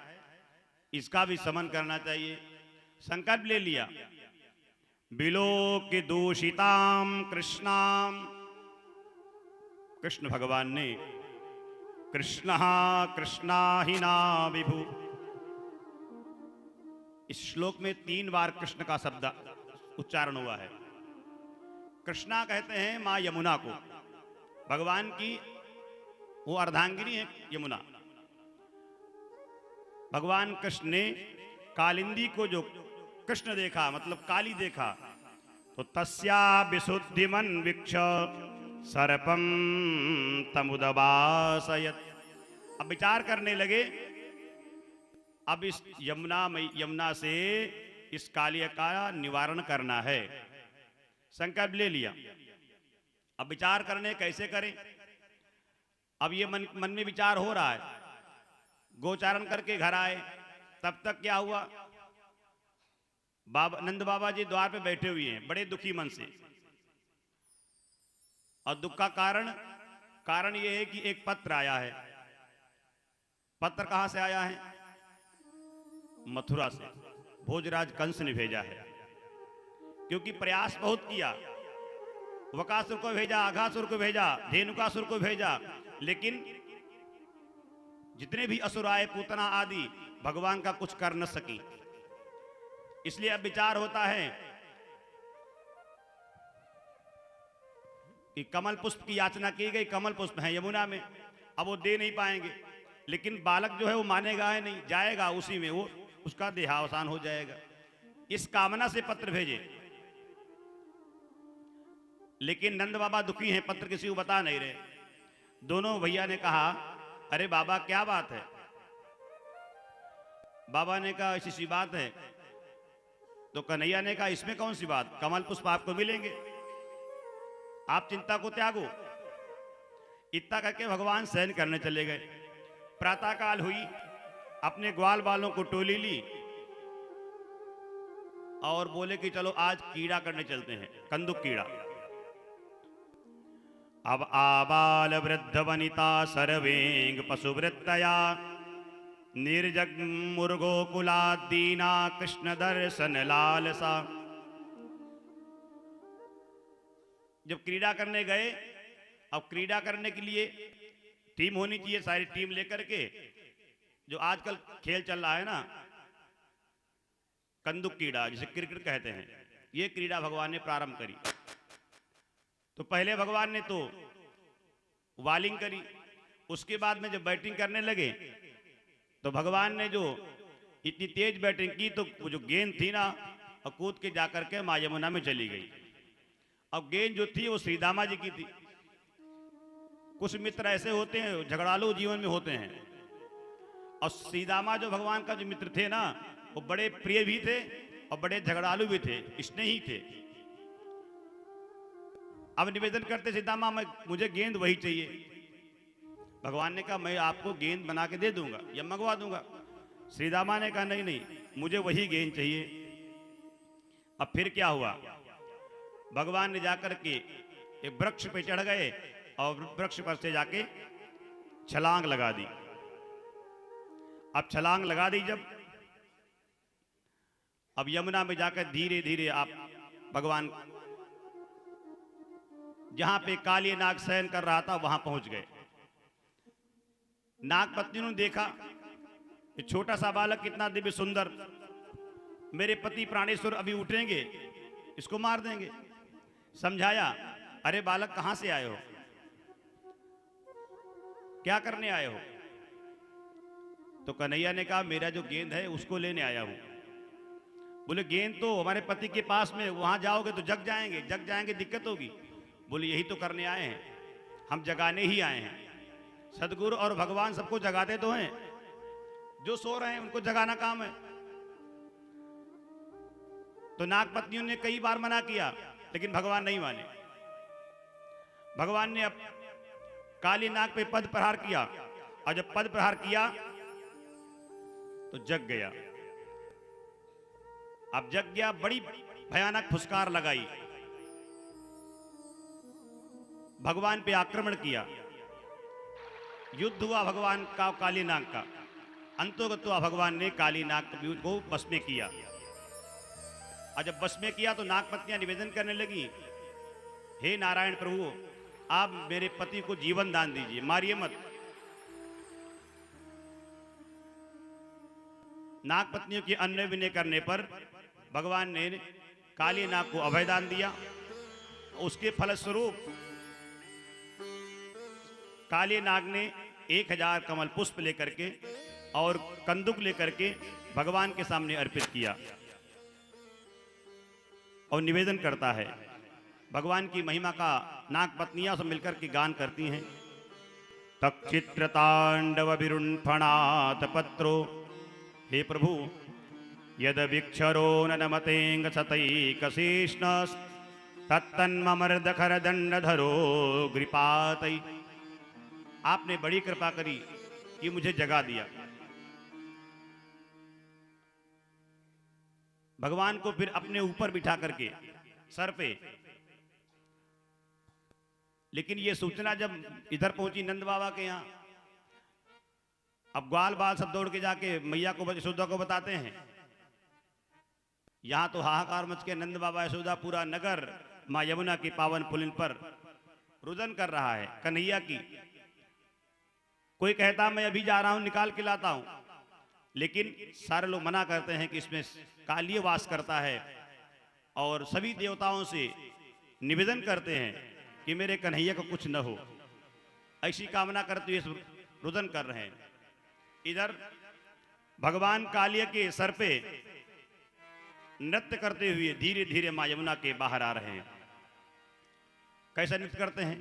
इसका भी समन करना चाहिए। संकल्प ले लिया, बिलोक दूषिताम कृष्णाम, कृष्ण भगवान ने कृष्ण कृष्णा ही ना विभु, इस श्लोक में 3 बार कृष्ण का शब्द उच्चारण हुआ है। कृष्णा कहते हैं मां यमुना को, भगवान की वो अर्धांगिनी है यमुना। भगवान कृष्ण ने कालिंदी को जो कृष्ण देखा मतलब काली देखा तो तस्या विशुद्धिमन वीक्ष सर्पम तमुदबासयत। अब विचार करने लगे अब इस यमुना से इस कालिय का निवारण करना है। संकल्प ले लिया। अब विचार करने कैसे करें। अब ये मन में विचार हो रहा है। गोचारण करके घर आए, तब तक क्या हुआ, नंद बाबा जी द्वार पे बैठे हुए हैं बड़े दुखी मन से। और दुख का कारण ये है कि एक पत्र आया है। पत्र कहां से आया है? मथुरा से। भोजराज कंस ने भेजा है, क्योंकि प्रयास बहुत किया। वकासुर को भेजा, अघासुर को भेजा, धेनुकासुर को भेजा, लेकिन जितने भी असुर आए, पूतना आदि, भगवान का कुछ कर न सकी। इसलिए अब विचार होता है कि कमल पुष्प की याचना की गई, कमल पुष्प है यमुना में, अब वो दे नहीं पाएंगे। लेकिन बालक जो है वो मानेगा है नहीं, जाएगा उसी में, वो उसका देहावसान हो जाएगा। इस कामना से पत्र भेजे, लेकिन नंद बाबा दुखी हैं, पत्र किसी को बता नहीं रहे। दोनों भैया ने कहा अरे बाबा क्या बात है। बाबा ने कहा ऐसी सी बात है। तो कन्हैया ने कहा इसमें कौन सी बात, कमल पुष्प आपको मिलेंगे, आप चिंता को त्यागो। इतना करके भगवान शयन करने चले गए। प्रातःकाल हुई, अपने ग्वाल बालों को टोली ली और बोले कि चलो आज कीड़ा करने चलते हैं, कंदुक कीड़ा। अब आबाल वृद्ध वनिता सर्वेंग पशुवृत्तया निर्जग मुर्गो कुलादीना कृष्ण दर्शन लालसा। जब क्रीड़ा करने गए, अब क्रीड़ा करने के लिए टीम होनी चाहिए, सारी टीम लेकर के, जो आजकल खेल चल रहा है ना कंदुक क्रीड़ा जिसे क्रिकेट कहते हैं, ये क्रीड़ा भगवान ने प्रारंभ करी। तो पहले भगवान ने तो बॉलिंग करी, उसके बाद में जब बैटिंग करने लगे तो भगवान ने जो इतनी तेज बैटिंग की तो वो जो गेंद थी ना और कूद के जाकर के मां यमुना में चली गई। अब गेंद जो थी वो श्रीदामा जी की थी। कुछ मित्र ऐसे होते हैं झगड़ालू जीवन में होते हैं, और श्रीदामा जो भगवान का जो मित्र थे ना वो बड़े प्रिय भी थे और बड़े झगड़ालू भी थे, स्नेही थे। अब निवेदन करते सीतामा मुझे गेंद वही चाहिए। भगवान ने कहा मैं आपको गेंद बना के दे दूंगा या मंगवा दूंगा। श्रीदामा ने कहा नहीं नहीं, मुझे वही गेंद चाहिए। अब फिर क्या हुआ, भगवान ने जाकर के एक वृक्ष पे चढ़ गए और वृक्ष पर से जाके छलांग लगा दी। अब छलांग लगा दी जब, अब यमुना में जाकर धीरे धीरे आप भगवान जहां पे काली नाग शयन कर रहा था वहां पहुंच गए। नाग पत्नी ने देखा ये छोटा सा बालक कितना दिव्य सुंदर, मेरे पति प्राणेश्वर अभी उठेंगे, इसको मार देंगे। समझाया, अरे बालक कहां से आए हो, क्या करने आए हो? तो कन्हैया ने कहा मेरा जो गेंद है उसको लेने आया हूं। बोले गेंद तो हमारे पति के पास में, वहां जाओगे तो जग जाएंगे दिक्कत होगी। बोले यही तो करने आए हैं, हम जगाने ही आए हैं। सदगुरु और भगवान सबको जगाते तो हैं, जो सो रहे हैं उनको जगाना काम है। तो नाग पत्नियों ने कई बार मना किया लेकिन भगवान नहीं माने। भगवान ने अब काली नाग पे पद प्रहार किया, और जब पद प्रहार किया तो जग गया। अब जग गया, बड़ी भयानक फुसकार लगाई, भगवान पे आक्रमण किया। युद्ध हुआ भगवान का काली नाग का, अंतोगत हुआ भगवान ने काली नाग को बस में किया। और जब बस में किया तो नाग पत्नियां निवेदन करने लगी, हे नारायण प्रभु आप मेरे पति को जीवन दान दीजिए, मारिए मत। नाग पत्नियों की अन्य विनय करने पर भगवान ने काली नाग को अभयदान दिया। उसके फलस्वरूप काली नाग ने 1000 कमल पुष्प लेकर के और कंदुक लेकर के भगवान के सामने अर्पित किया और निवेदन करता है। भगवान की महिमा का नाग पत्नियां सब मिलकर के गान करती हैं। तक्षित्र तांडव विरुण्फणात पत्रो, हे प्रभु यद विक्षरो नमतेंग सतैकशीष्ण तत्तन्मर्दखर दंडधरो ग्रीपातै। आपने बड़ी कृपा करी कि मुझे जगा दिया। भगवान को फिर अपने ऊपर बिठा करके सर पे, लेकिन ये सूचना जब इधर पहुंची नंद बाबा के यहाँ, अब ग्वाल बाल सब दौड़ के जाके मैया को यशोदा को बताते हैं। यहां तो हाहाकार मच के नंद बाबा यशोदा पूरा नगर मां यमुना की पावन पुलिन पर रुदन कर रहा है कन्हैया की। कोई कहता मैं अभी जा रहा हूं निकाल के लाता हूं, लेकिन सारे लोग मना करते हैं कि इसमें काली वास करता है, और सभी देवताओं से निवेदन करते हैं कि मेरे कन्हैया को कुछ न हो, ऐसी कामना करते हुए रुदन कर रहे हैं। इधर भगवान कालिया के सर पे नृत्य करते हुए धीरे धीरे मां यमुना के बाहर आ रहे हैं। कैसा नृत्य करते हैं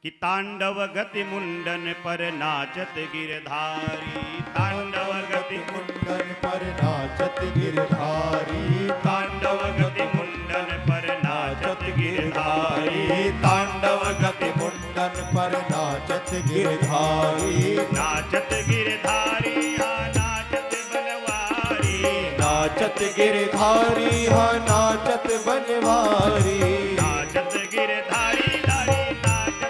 कि तांडव गति मुंडन पर नाचत गिरधारी, तांडव गति मुंडन पर नाचत गिरधारी, तांडव गति मुंडन पर नाचत गिरधारी, तांडव गति मुंडन पर नाचत गिरधारी, नाचत गिरधारी हाँ नाचत बनवारी, नाचत गिरधारी हाँ नाचत बनवारी, नाचत गिरधारी धारी नाचत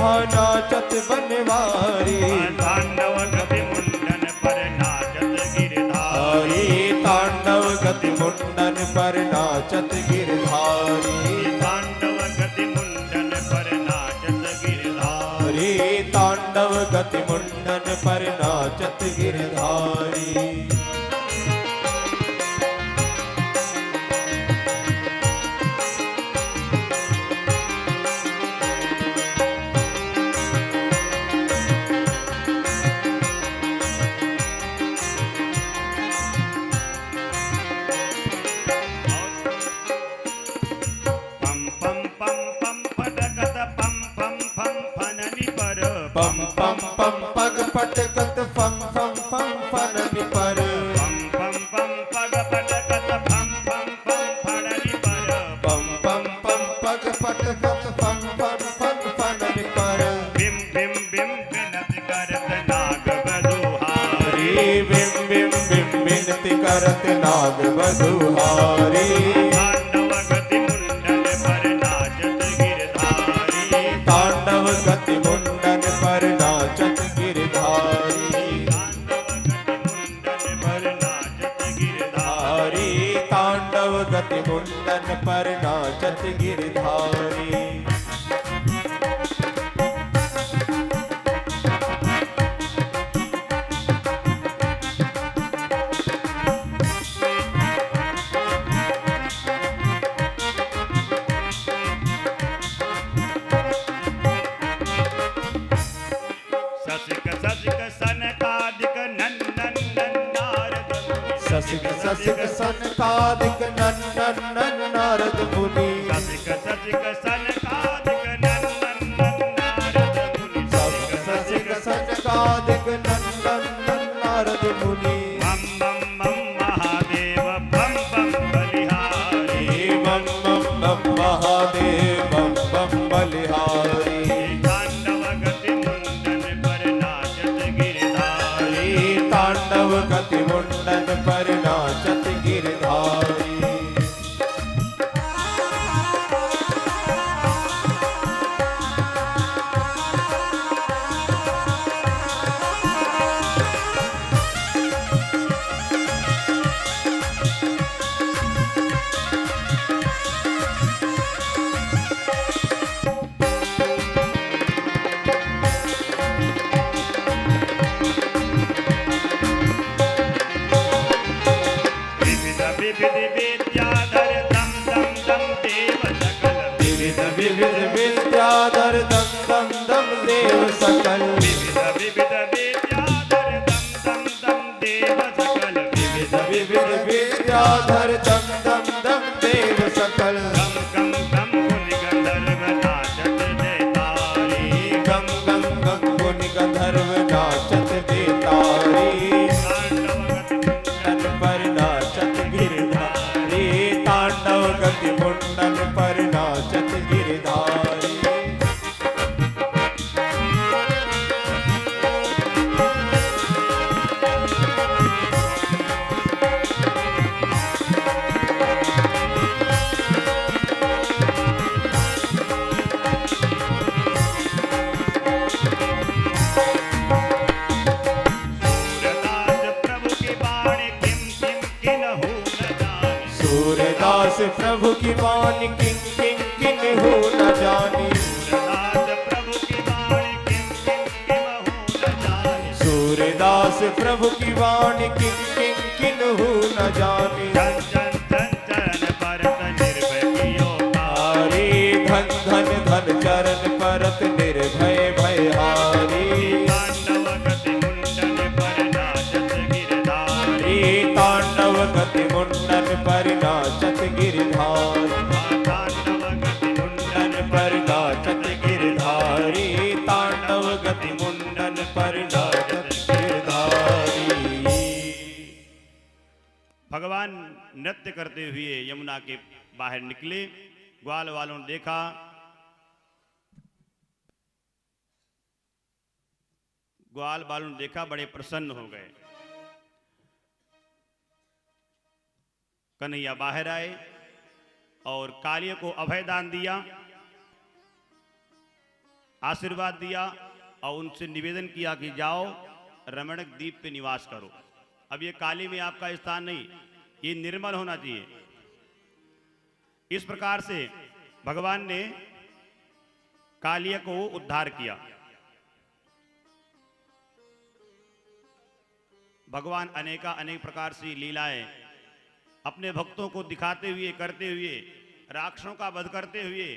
हाँ नाचत बनवारी। तांडव गति मुंडन पर नाचत गिरधारी। तांडव गति मुंडन पर नाचत गिरधारी। तांडव गति मुंडन पर नाचत गिरधारी। तांडव गति मुंडन पर नाचत गिरधारी। पम पम पम पम पटकत पम पम पम फननि पर। पम पम पम पग पटकत फम फम फम फननि पर। पम पम पम पग पटकत फम फम फम फननि पर। पम पम पम पग पटकत फम फम फम फननि पर। बिम बिम बिम बिनत करत नाग बधुहारी। बिम बिम बिम बिनती करत नाग बधुहारी। तांडव गति मुंडन पर नाचत गिरधारी। तांडव गति मुंडन पर नाचत गिरधारी। तांडव गति मुंडन पर नाचत गिरधारी। तांडव गति मुंडन पर नाचत गिरधारी। ससिक ससिक सनकादिक नंदन नारद मुनि। ससिक ससिक सनकादिक नंदन नारद मुनि। ससिक ससिक सनकादिक नंदन नारद मुनि। ससिक ससिक सनकादिक नंदन नारद मुनि। बम बम बम महादेव बम बम बलिहारी। बम बम बम महादेव बम बम बलिहारी। तांडव गति मुंडन पर नाचत गिरधारी। तांडव गति मुंडन पर नाचत गिरधारी। विविध विविध विद्याधर दम दम दम देव सकल। विविध विविध विद्याधर दम दम दम देव सकल। विविध विविध विद्याधर दम दम दम देव सकल। विविध विविध विद्याधर दम दम दम देव सकल। गम गम गम मुनि गंधर्व नाचत देतारी। गम गम गम मुनि गंधर्व नाचत देतारी। तांडव गति मुंडन पर नाचत गिरधारी। सूरदास प्रभु की बाणी किम किम किन्हु न जानी। सूरदास प्रभु की वाणी किन किन किन्हु न जानी। सूरदास प्रभु की बाणी किम किम किन्हु न जानी। जन जन जन चरण परत निर्भय कियो हारी धन धन धन चरण परत निर्भय भयहारी। तांडव गति मुंडन पर नाचत गिरधारी। तांडव गति मुंडन पर नाचत गिरधारी। तांडव गति मुंडन पर नाचत गिरधारी। तांडव गति मुंडन पर नाचत गिरधारी। भगवान नृत्य करते हुए यमुना के बाहर निकले। ग्वाल वालों ने देखा, ग्वाल वालों ने देखा, बड़े प्रसन्न हो गए। कन्हैया बाहर आए और कालिया को अभय दान दिया। आशीर्वाद दिया और उनसे निवेदन किया कि जाओ रमणक द्वीप पे निवास करो। अब ये काली में आपका स्थान नहीं, ये निर्मल होना चाहिए। इस प्रकार से भगवान ने कालिया को उद्धार किया। भगवान अनेक प्रकार से लीलाएं अपने भक्तों को दिखाते हुए, करते हुए, राक्षसों का वध करते हुए